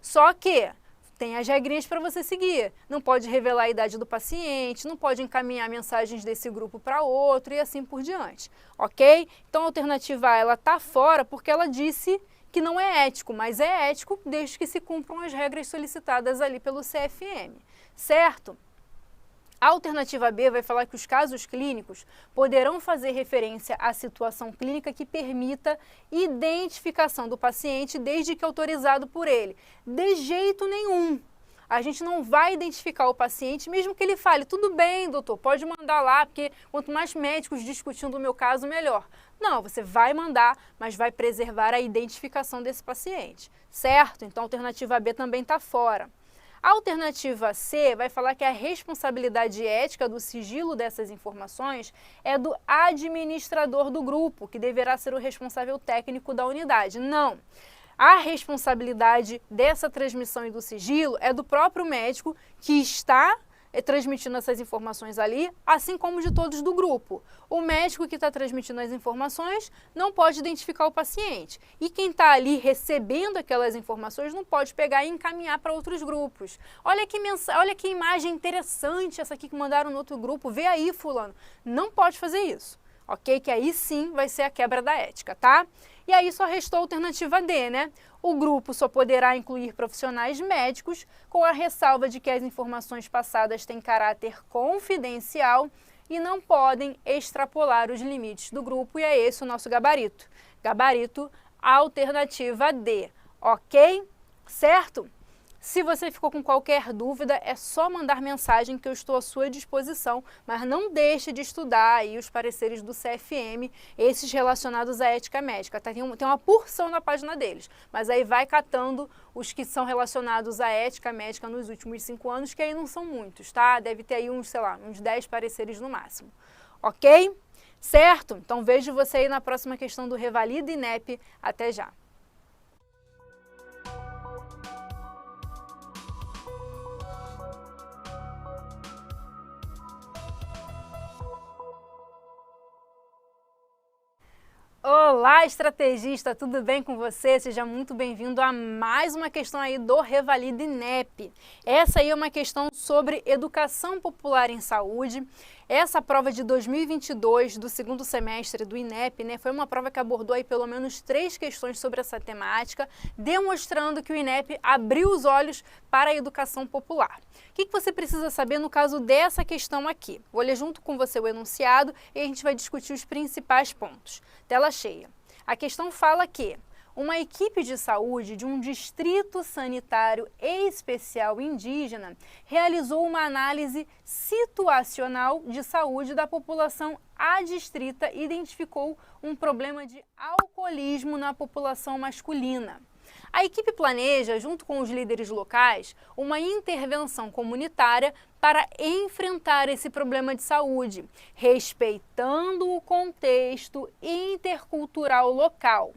Só que tem as regrinhas para você seguir. Não pode revelar a idade do paciente, não pode encaminhar mensagens desse grupo para outro e assim por diante. Ok? Então, a alternativa A, ela está fora porque ela disse que não é ético, mas é ético desde que se cumpram as regras solicitadas ali pelo CFM. Certo? A alternativa B vai falar que os casos clínicos poderão fazer referência à situação clínica que permita identificação do paciente desde que autorizado por ele. De jeito nenhum. A gente não vai identificar o paciente, mesmo que ele fale, tudo bem, doutor, pode mandar lá, porque quanto mais médicos discutindo o meu caso, melhor. Não, você vai mandar, mas vai preservar a identificação desse paciente, certo? Então, a alternativa B também está fora. A alternativa C vai falar que a responsabilidade ética do sigilo dessas informações é do administrador do grupo, que deverá ser o responsável técnico da unidade. Não. A responsabilidade dessa transmissão e do sigilo é do próprio médico que está transmitindo essas informações ali, assim como de todos do grupo. O médico que está transmitindo as informações não pode identificar o paciente. E quem está ali recebendo aquelas informações não pode pegar e encaminhar para outros grupos. Olha que imagem interessante essa aqui que mandaram no outro grupo. Vê aí, fulano. Não pode fazer isso. ok? Que aí sim vai ser a quebra da ética, tá? E aí só restou a alternativa D, né? O grupo só poderá incluir profissionais médicos, com a ressalva de que as informações passadas têm caráter confidencial e não podem extrapolar os limites do grupo, e é esse o nosso gabarito. Gabarito, alternativa D, ok? Certo? Se você ficou com qualquer dúvida, é só mandar mensagem que eu estou à sua disposição, mas não deixe de estudar aí os pareceres do CFM, esses relacionados à ética médica, tá? Tem uma porção na página deles, mas aí vai catando os que são relacionados à ética médica nos últimos 5 anos, que aí não são muitos, tá? Deve ter aí uns, sei lá, uns 10 pareceres no máximo, ok? Certo? Então vejo você aí na próxima questão do Revalida INEP. Até já! Olá, estrategista, tudo bem com você? Seja muito bem-vindo a mais uma questão aí do Revalida INEP. Essa aí é uma questão sobre educação popular em saúde. Essa prova de 2022 do segundo semestre do INEP, né, foi uma prova que abordou aí pelo menos 3 questões sobre essa temática, demonstrando que o INEP abriu os olhos para a educação popular. O que você precisa saber no caso dessa questão aqui? Vou ler junto com você o enunciado e a gente vai discutir os principais pontos. Tela cheia. A questão fala que uma equipe de saúde de um distrito sanitário especial indígena realizou uma análise situacional de saúde da população adstrita e identificou um problema de alcoolismo na população masculina. A equipe planeja, junto com os líderes locais, uma intervenção comunitária para enfrentar esse problema de saúde, respeitando o contexto intercultural local.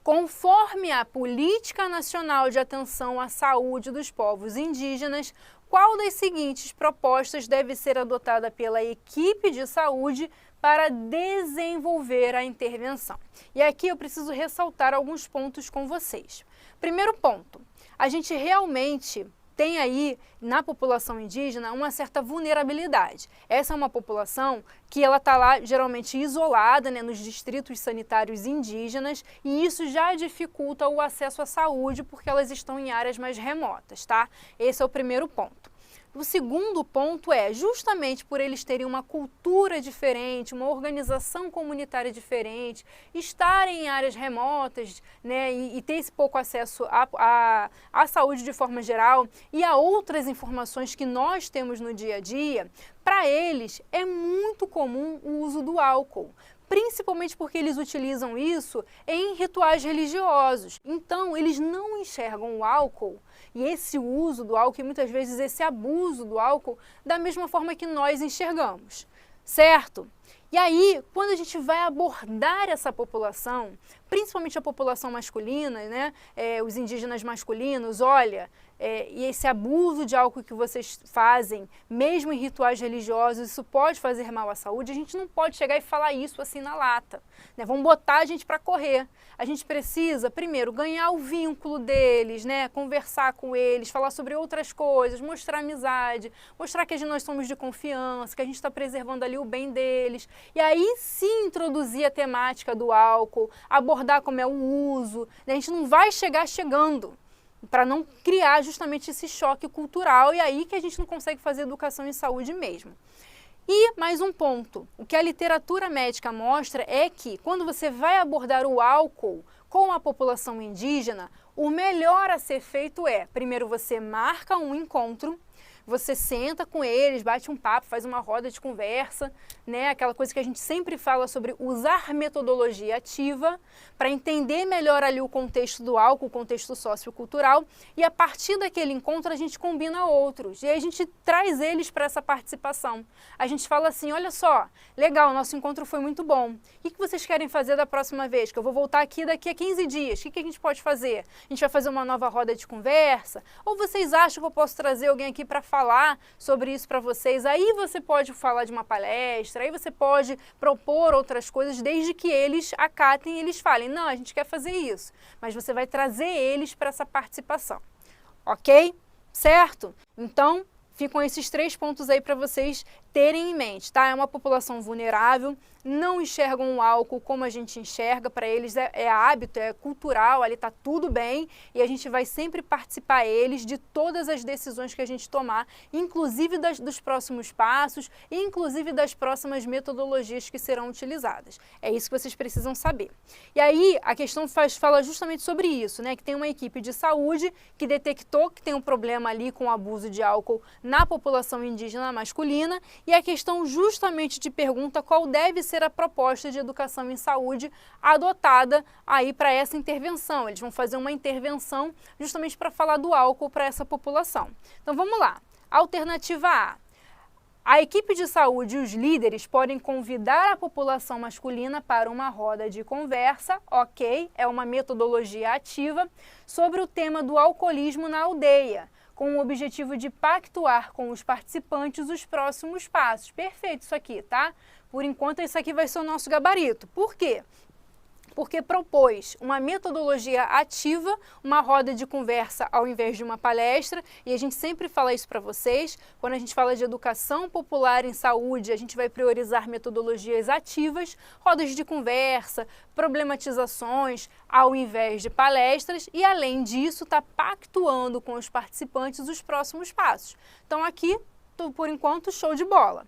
Conforme a Política Nacional de Atenção à Saúde dos Povos Indígenas, qual das seguintes propostas deve ser adotada pela equipe de saúde para desenvolver a intervenção? E aqui eu preciso ressaltar alguns pontos com vocês. Primeiro ponto, a gente realmente tem aí na população indígena uma certa vulnerabilidade. Essa é uma população que ela está lá geralmente isolada, né, nos distritos sanitários indígenas, e isso já dificulta o acesso à saúde porque elas estão em áreas mais remotas, tá? Esse é o primeiro ponto. O segundo ponto é, justamente por eles terem uma cultura diferente, uma organização comunitária diferente, estarem em áreas remotas, né, e ter esse pouco acesso à saúde de forma geral e a outras informações que nós temos no dia a dia, para eles é muito comum o uso do álcool. Principalmente porque eles utilizam isso em rituais religiosos. Então, eles não enxergam o álcool e esse uso do álcool e muitas vezes esse abuso do álcool da mesma forma que nós enxergamos, certo? E aí, quando a gente vai abordar essa população, principalmente a população masculina, né, os indígenas masculinos, olha, e esse abuso de álcool que vocês fazem, mesmo em rituais religiosos, isso pode fazer mal à saúde, a gente não pode chegar e falar isso assim na lata, né? Vamos botar a gente para correr. A gente precisa, primeiro, ganhar o vínculo deles, né? Conversar com eles, falar sobre outras coisas, mostrar amizade, mostrar que nós somos de confiança, que a gente está preservando ali o bem deles. E aí sim introduzir a temática do álcool, abordar como é o uso, né? A gente não vai chegar chegando, para não criar justamente esse choque cultural, e aí que a gente não consegue fazer educação em saúde mesmo. E mais um ponto, o que a literatura médica mostra é que quando você vai abordar o álcool com a população indígena, o melhor a ser feito é, primeiro você marca um encontro, você senta com eles, bate um papo, faz uma roda de conversa, né? Aquela coisa que a gente sempre fala sobre usar metodologia ativa para entender melhor ali o contexto do álcool, o contexto sociocultural, e a partir daquele encontro a gente combina outros, e aí a gente traz eles para essa participação. A gente fala assim, olha só, legal, nosso encontro foi muito bom, o que vocês querem fazer da próxima vez? Que eu vou voltar aqui daqui a 15 dias, o que a gente pode fazer? A gente vai fazer uma nova roda de conversa? Ou vocês acham que eu posso trazer alguém aqui para falar sobre isso para vocês? Aí você pode falar de uma palestra, aí você pode propor outras coisas, desde que eles acatem e eles falem, não, a gente quer fazer isso, mas você vai trazer eles para essa participação, ok? Certo? Então, ficam esses 3 pontos aí para vocês terem em mente, tá? É uma população vulnerável, não enxergam o álcool como a gente enxerga, para eles é hábito, é cultural, ali tá tudo bem e a gente vai sempre participar eles de todas as decisões que a gente tomar, inclusive dos próximos passos, inclusive das próximas metodologias que serão utilizadas. É isso que vocês precisam saber. E aí a questão fala justamente sobre isso, né? Que tem uma equipe de saúde que detectou que tem um problema ali com o abuso de álcool na população indígena masculina e a questão justamente te pergunta qual deve ser a proposta de educação em saúde adotada aí para essa intervenção. Eles vão fazer uma intervenção justamente para falar do álcool para essa população. Então vamos lá. Alternativa A. A equipe de saúde e os líderes podem convidar a população masculina para uma roda de conversa, ok, é uma metodologia ativa, sobre o tema do alcoolismo na aldeia, com o objetivo de pactuar com os participantes os próximos passos. Perfeito isso aqui, tá? Por enquanto, isso aqui vai ser o nosso gabarito. Por quê? Porque propôs uma metodologia ativa, uma roda de conversa ao invés de uma palestra, e a gente sempre fala isso para vocês, quando a gente fala de educação popular em saúde, a gente vai priorizar metodologias ativas, rodas de conversa, problematizações, ao invés de palestras, e além disso, está pactuando com os participantes os próximos passos. Então aqui, por enquanto, show de bola.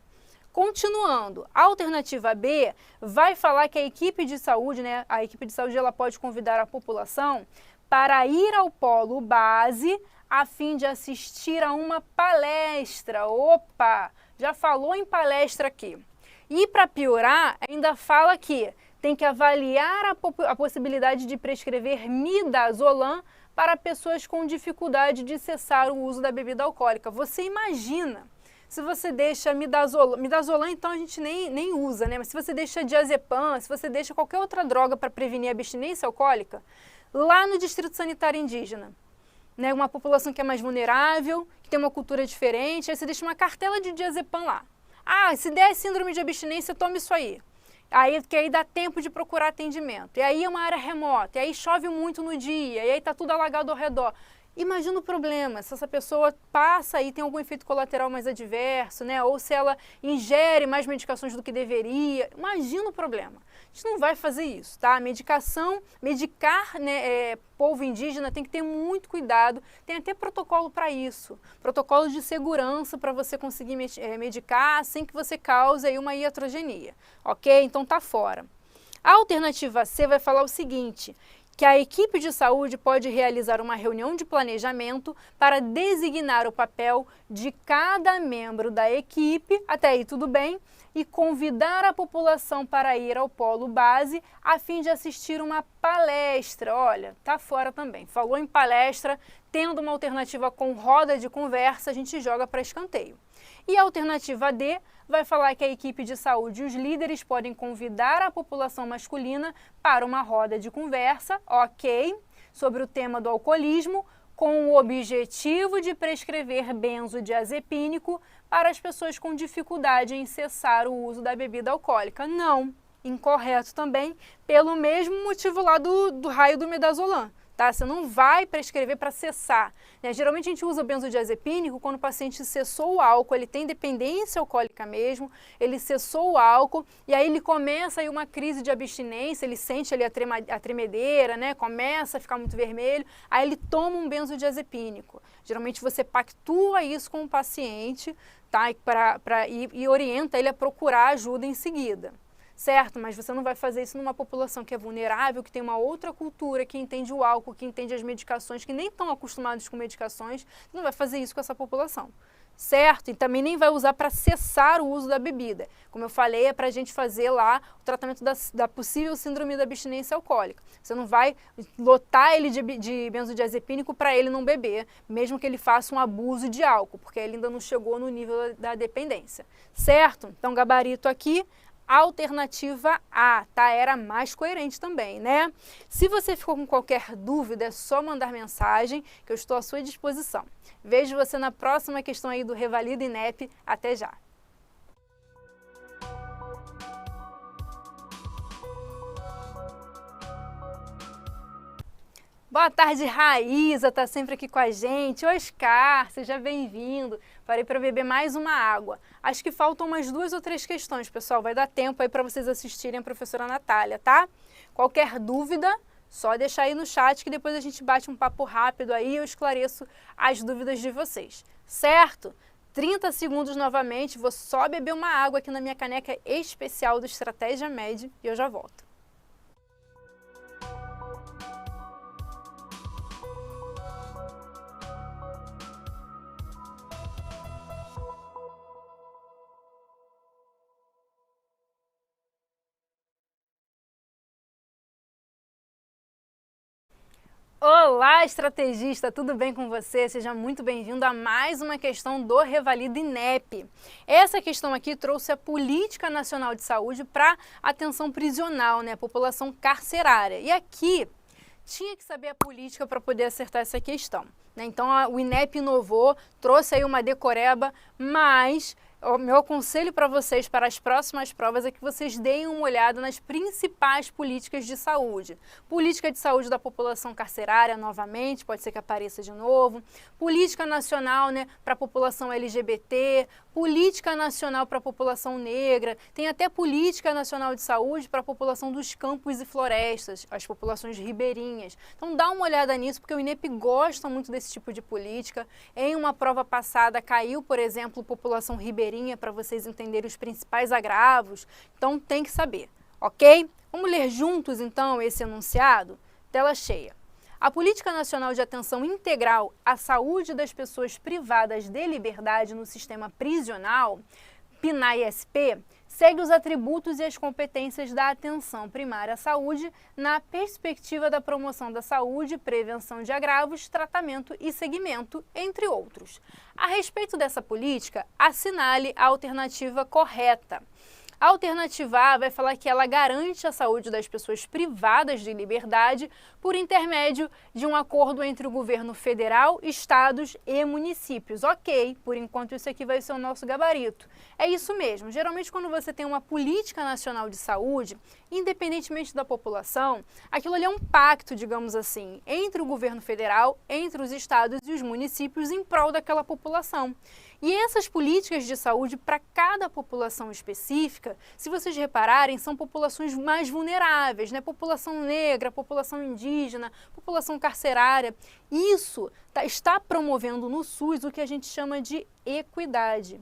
Continuando, a alternativa B vai falar que a equipe de saúde, né, a equipe de saúde ela pode convidar a população para ir ao polo base a fim de assistir a uma palestra. Opa, já falou em palestra aqui. E para piorar, ainda fala que tem que avaliar a possibilidade de prescrever midazolam para pessoas com dificuldade de cessar o uso da bebida alcoólica. Você imagina? Se você deixa midazolam então a gente nem usa, né? Mas se você deixa diazepam, se você deixa qualquer outra droga para prevenir a abstinência alcoólica, lá no Distrito Sanitário Indígena, né? Uma população que é mais vulnerável, que tem uma cultura diferente, aí você deixa uma cartela de diazepam lá. Ah, se der síndrome de abstinência, tome isso aí. Que aí dá tempo de procurar atendimento. E aí é uma área remota, e aí chove muito no dia, e aí está tudo alagado ao redor. Imagina o problema, se essa pessoa passa e tem algum efeito colateral mais adverso, né? Ou se ela ingere mais medicações do que deveria. Imagina o problema. A gente não vai fazer isso, tá? Medicar, né, povo indígena tem que ter muito cuidado. Tem até protocolo para isso. Protocolo de segurança para você conseguir medicar sem que você cause aí uma iatrogenia, ok? Então tá fora. A alternativa C vai falar o seguinte, que a equipe de saúde pode realizar uma reunião de planejamento para designar o papel de cada membro da equipe, até aí tudo bem, e convidar a população para ir ao polo base a fim de assistir uma palestra. Olha, tá fora também. Falou em palestra, tendo uma alternativa com roda de conversa, a gente joga para escanteio. E a alternativa D vai falar que a equipe de saúde e os líderes podem convidar a população masculina para uma roda de conversa, ok, sobre o tema do alcoolismo, com o objetivo de prescrever benzodiazepínico para as pessoas com dificuldade em cessar o uso da bebida alcoólica. Não, incorreto também, pelo mesmo motivo lá do raio do midazolam. Tá? Você não vai prescrever para cessar, né? Geralmente a gente usa o benzodiazepínico quando o paciente cessou o álcool, ele tem dependência alcoólica mesmo, ele cessou o álcool e aí ele começa aí uma crise de abstinência, ele sente ali a tremedeira, né? Começa a ficar muito vermelho, aí ele toma um benzodiazepínico. Geralmente você pactua isso com o paciente, tá? E orienta ele a procurar ajuda em seguida. Certo, mas você não vai fazer isso numa população que é vulnerável, que tem uma outra cultura, que entende o álcool, que entende as medicações, que nem estão acostumados com medicações, não vai fazer isso com essa população. Certo? E também nem vai usar para cessar o uso da bebida. Como eu falei, é para a gente fazer lá o tratamento da possível síndrome da abstinência alcoólica. Você não vai lotar ele de benzodiazepínico para ele não beber, mesmo que ele faça um abuso de álcool, porque ele ainda não chegou no nível da dependência. Certo? Então, gabarito aqui. Alternativa A, tá? Era mais coerente também, né? Se você ficou com qualquer dúvida, é só mandar mensagem que eu estou à sua disposição. Vejo você na próxima questão aí do Revalida INEP. Até já! Boa tarde, Raíza, tá sempre aqui com a gente. Oscar, seja bem-vindo. Parei para beber mais uma água. Acho que faltam umas 2 ou 3 questões, pessoal. Vai dar tempo aí para vocês assistirem a professora Natália, tá? Qualquer dúvida, só deixar aí no chat que depois a gente bate um papo rápido aí e eu esclareço as dúvidas de vocês, certo? 30 segundos novamente, vou só beber uma água aqui na minha caneca especial do Estratégia Med e eu já volto. Olá, estrategista, tudo bem com você? Seja muito bem-vindo a mais uma questão do Revalida INEP. Essa questão aqui trouxe a Política Nacional de Saúde para atenção prisional, né, a população carcerária. E aqui tinha que saber a política para poder acertar essa questão, né? Então o INEP inovou, trouxe aí uma decoreba, mas o meu conselho para vocês para as próximas provas é que vocês deem uma olhada nas principais políticas de saúde. Política de saúde da população carcerária, novamente, pode ser que apareça de novo. Política nacional, né, para a população LGBT, política nacional para a população negra, tem até política nacional de saúde para a população dos campos e florestas, as populações ribeirinhas. Então dá uma olhada nisso, porque o INEP gosta muito desse tipo de política. Em uma prova passada caiu, por exemplo, população ribeirinha, para vocês entenderem os principais agravos, então tem que saber, ok? Vamos ler juntos então esse enunciado? Tela cheia. A Política Nacional de Atenção Integral à Saúde das Pessoas Privadas de Liberdade no Sistema Prisional, PNAE-SP, segue os atributos e as competências da atenção primária à saúde na perspectiva da promoção da saúde, prevenção de agravos, tratamento e segmento, entre outros. A respeito dessa política, assinale a alternativa correta. A alternativa A vai falar que ela garante a saúde das pessoas privadas de liberdade por intermédio de um acordo entre o governo federal, estados e municípios. Ok, por enquanto isso aqui vai ser o nosso gabarito. É isso mesmo. Geralmente quando você tem uma política nacional de saúde, independentemente da população, aquilo ali é um pacto, digamos assim, entre o governo federal, entre os estados e os municípios em prol daquela população. E essas políticas de saúde para cada população específica, se vocês repararem, são populações mais vulneráveis, né? População negra, população indígena, população carcerária. Isso está promovendo no SUS o que a gente chama de equidade.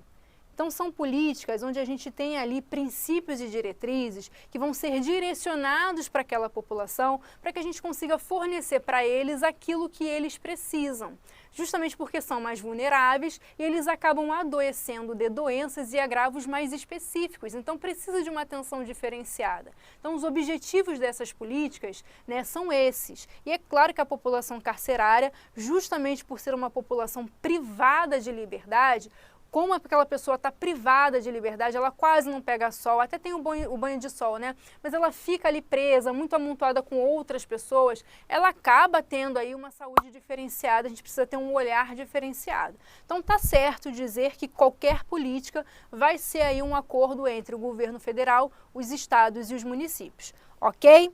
Então são políticas onde a gente tem ali princípios e diretrizes que vão ser direcionados para aquela população, para que a gente consiga fornecer para eles aquilo que eles precisam. Justamente porque são mais vulneráveis e eles acabam adoecendo de doenças e agravos mais específicos. Então precisa de uma atenção diferenciada. Então os objetivos dessas políticas, né, são esses. E é claro que a população carcerária, justamente por ser uma população privada de liberdade, como aquela pessoa está privada de liberdade, ela quase não pega sol, até tem o banho de sol, né? Mas ela fica ali presa, muito amontoada com outras pessoas, ela acaba tendo aí uma saúde diferenciada, a gente precisa ter um olhar diferenciado. Então tá certo dizer que qualquer política vai ser aí um acordo entre o governo federal, os estados e os municípios, ok?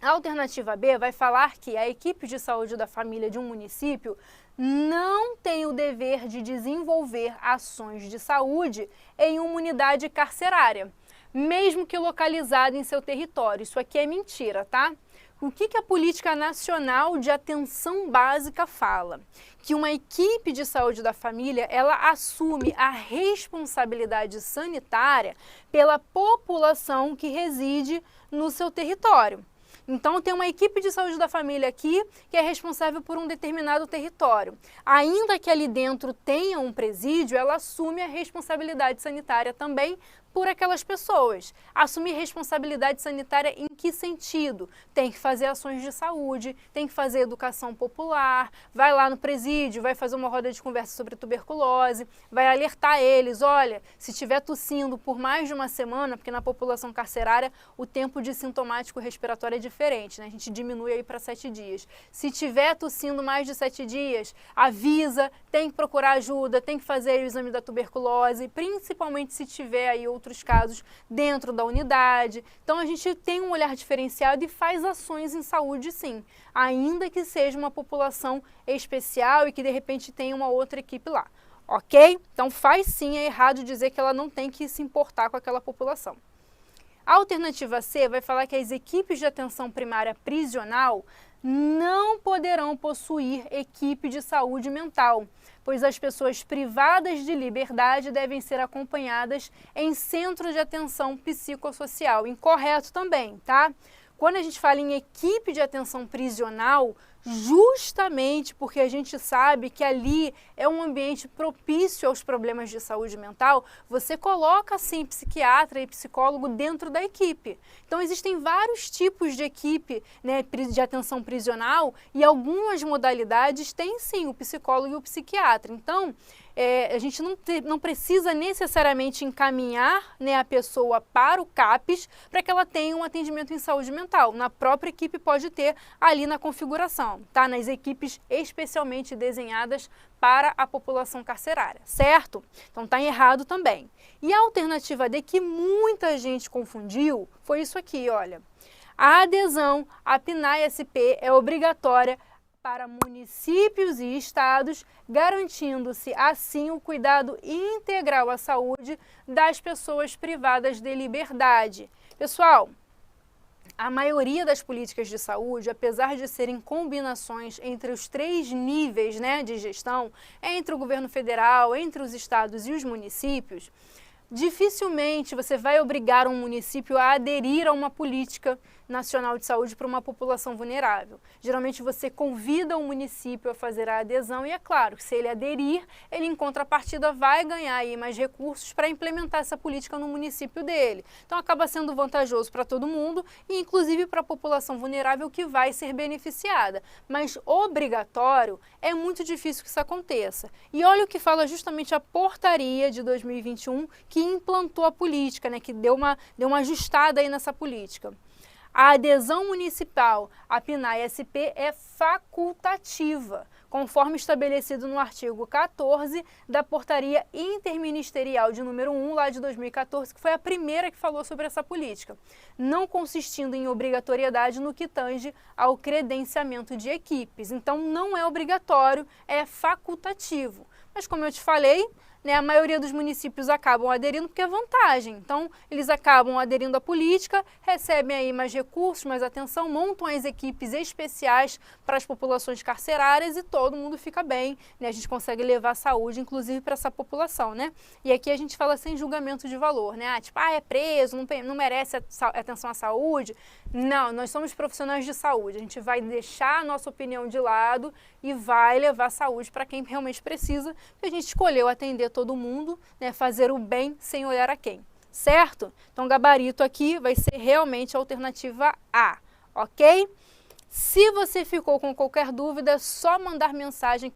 A alternativa B vai falar que a equipe de saúde da família de um município não tem o dever de desenvolver ações de saúde em uma unidade carcerária, mesmo que localizada em seu território. Isso aqui é mentira, tá? O que a Política Nacional de Atenção Básica fala? Que uma equipe de saúde da família, ela assume a responsabilidade sanitária pela população que reside no seu território. Então, tem uma equipe de saúde da família aqui que é responsável por um determinado território. Ainda que ali dentro tenha um presídio, ela assume a responsabilidade sanitária também por aquelas pessoas. Assumir responsabilidade sanitária em que sentido? Tem que fazer ações de saúde, tem que fazer educação popular, vai lá no presídio, vai fazer uma roda de conversa sobre tuberculose, vai alertar eles, olha, se estiver tossindo por mais de uma semana, porque na população carcerária o tempo de sintomático respiratório é diferente, né? A gente diminui aí para 7 dias. Se estiver tossindo mais de 7 dias, avisa, tem que procurar ajuda, tem que fazer o exame da tuberculose, principalmente se tiver aí outros outros casos dentro da unidade. Então a gente tem um olhar diferenciado e faz ações em saúde sim, ainda que seja uma população especial e que de repente tenha uma outra equipe lá, ok? Então faz sim, é errado dizer que ela não tem que se importar com aquela população. A alternativa C vai falar que as equipes de atenção primária prisional não poderão possuir equipe de saúde mental, pois as pessoas privadas de liberdade devem ser acompanhadas em centro de atenção psicossocial. Incorreto também, tá? Quando a gente fala em equipe de atenção prisional, justamente porque a gente sabe que ali é um ambiente propício aos problemas de saúde mental, você coloca sim psiquiatra e psicólogo dentro da equipe. Então existem vários tipos de equipe, né, de atenção prisional e algumas modalidades têm sim o psicólogo e o psiquiatra. Então a gente não precisa necessariamente encaminhar, né, a pessoa para o CAPS para que ela tenha um atendimento em saúde mental. Na própria equipe pode ter ali na configuração, tá? Nas equipes especialmente desenhadas para a população carcerária, certo? Então tá errado também. E a alternativa D, que muita gente confundiu, foi isso aqui, olha. A adesão à PNAE-SP é obrigatória para municípios e estados, garantindo-se assim o cuidado integral à saúde das pessoas privadas de liberdade. Pessoal, a maioria das políticas de saúde, apesar de serem combinações entre os 3 níveis, né, de gestão, entre o governo federal, entre os estados e os municípios, dificilmente você vai obrigar um município a aderir a uma política nacional de saúde para uma população vulnerável. Geralmente você convida o município a fazer a adesão e é claro que se ele aderir, ele em contrapartida vai ganhar aí mais recursos para implementar essa política no município dele. Então acaba sendo vantajoso para todo mundo e inclusive para a população vulnerável que vai ser beneficiada. Mas obrigatório é muito difícil que isso aconteça. E olha o que fala justamente a portaria de 2021 que implantou a política, né, que deu uma ajustada aí nessa política. A adesão municipal à PNAE-SP é facultativa, conforme estabelecido no artigo 14 da Portaria Interministerial de número 1, lá de 2014, que foi a primeira que falou sobre essa política, não consistindo em obrigatoriedade no que tange ao credenciamento de equipes. Então, não é obrigatório, é facultativo. Mas, como eu te falei, né, a maioria dos municípios acabam aderindo porque é vantagem. Então, eles acabam aderindo à política, recebem aí mais recursos, mais atenção, montam as equipes especiais para as populações carcerárias e todo mundo fica bem, né? A gente consegue levar saúde, inclusive, para essa população, né? E aqui a gente fala sem julgamento de valor, né? Tipo, é preso, não merece atenção à saúde. Não, nós somos profissionais de saúde. A gente vai deixar a nossa opinião de lado e vai levar saúde para quem realmente precisa, porque a gente escolheu atender todo mundo, né, fazer o bem sem olhar a quem, certo? Então, gabarito aqui vai ser realmente a alternativa A, ok? Se você ficou com qualquer dúvida, é só mandar mensagem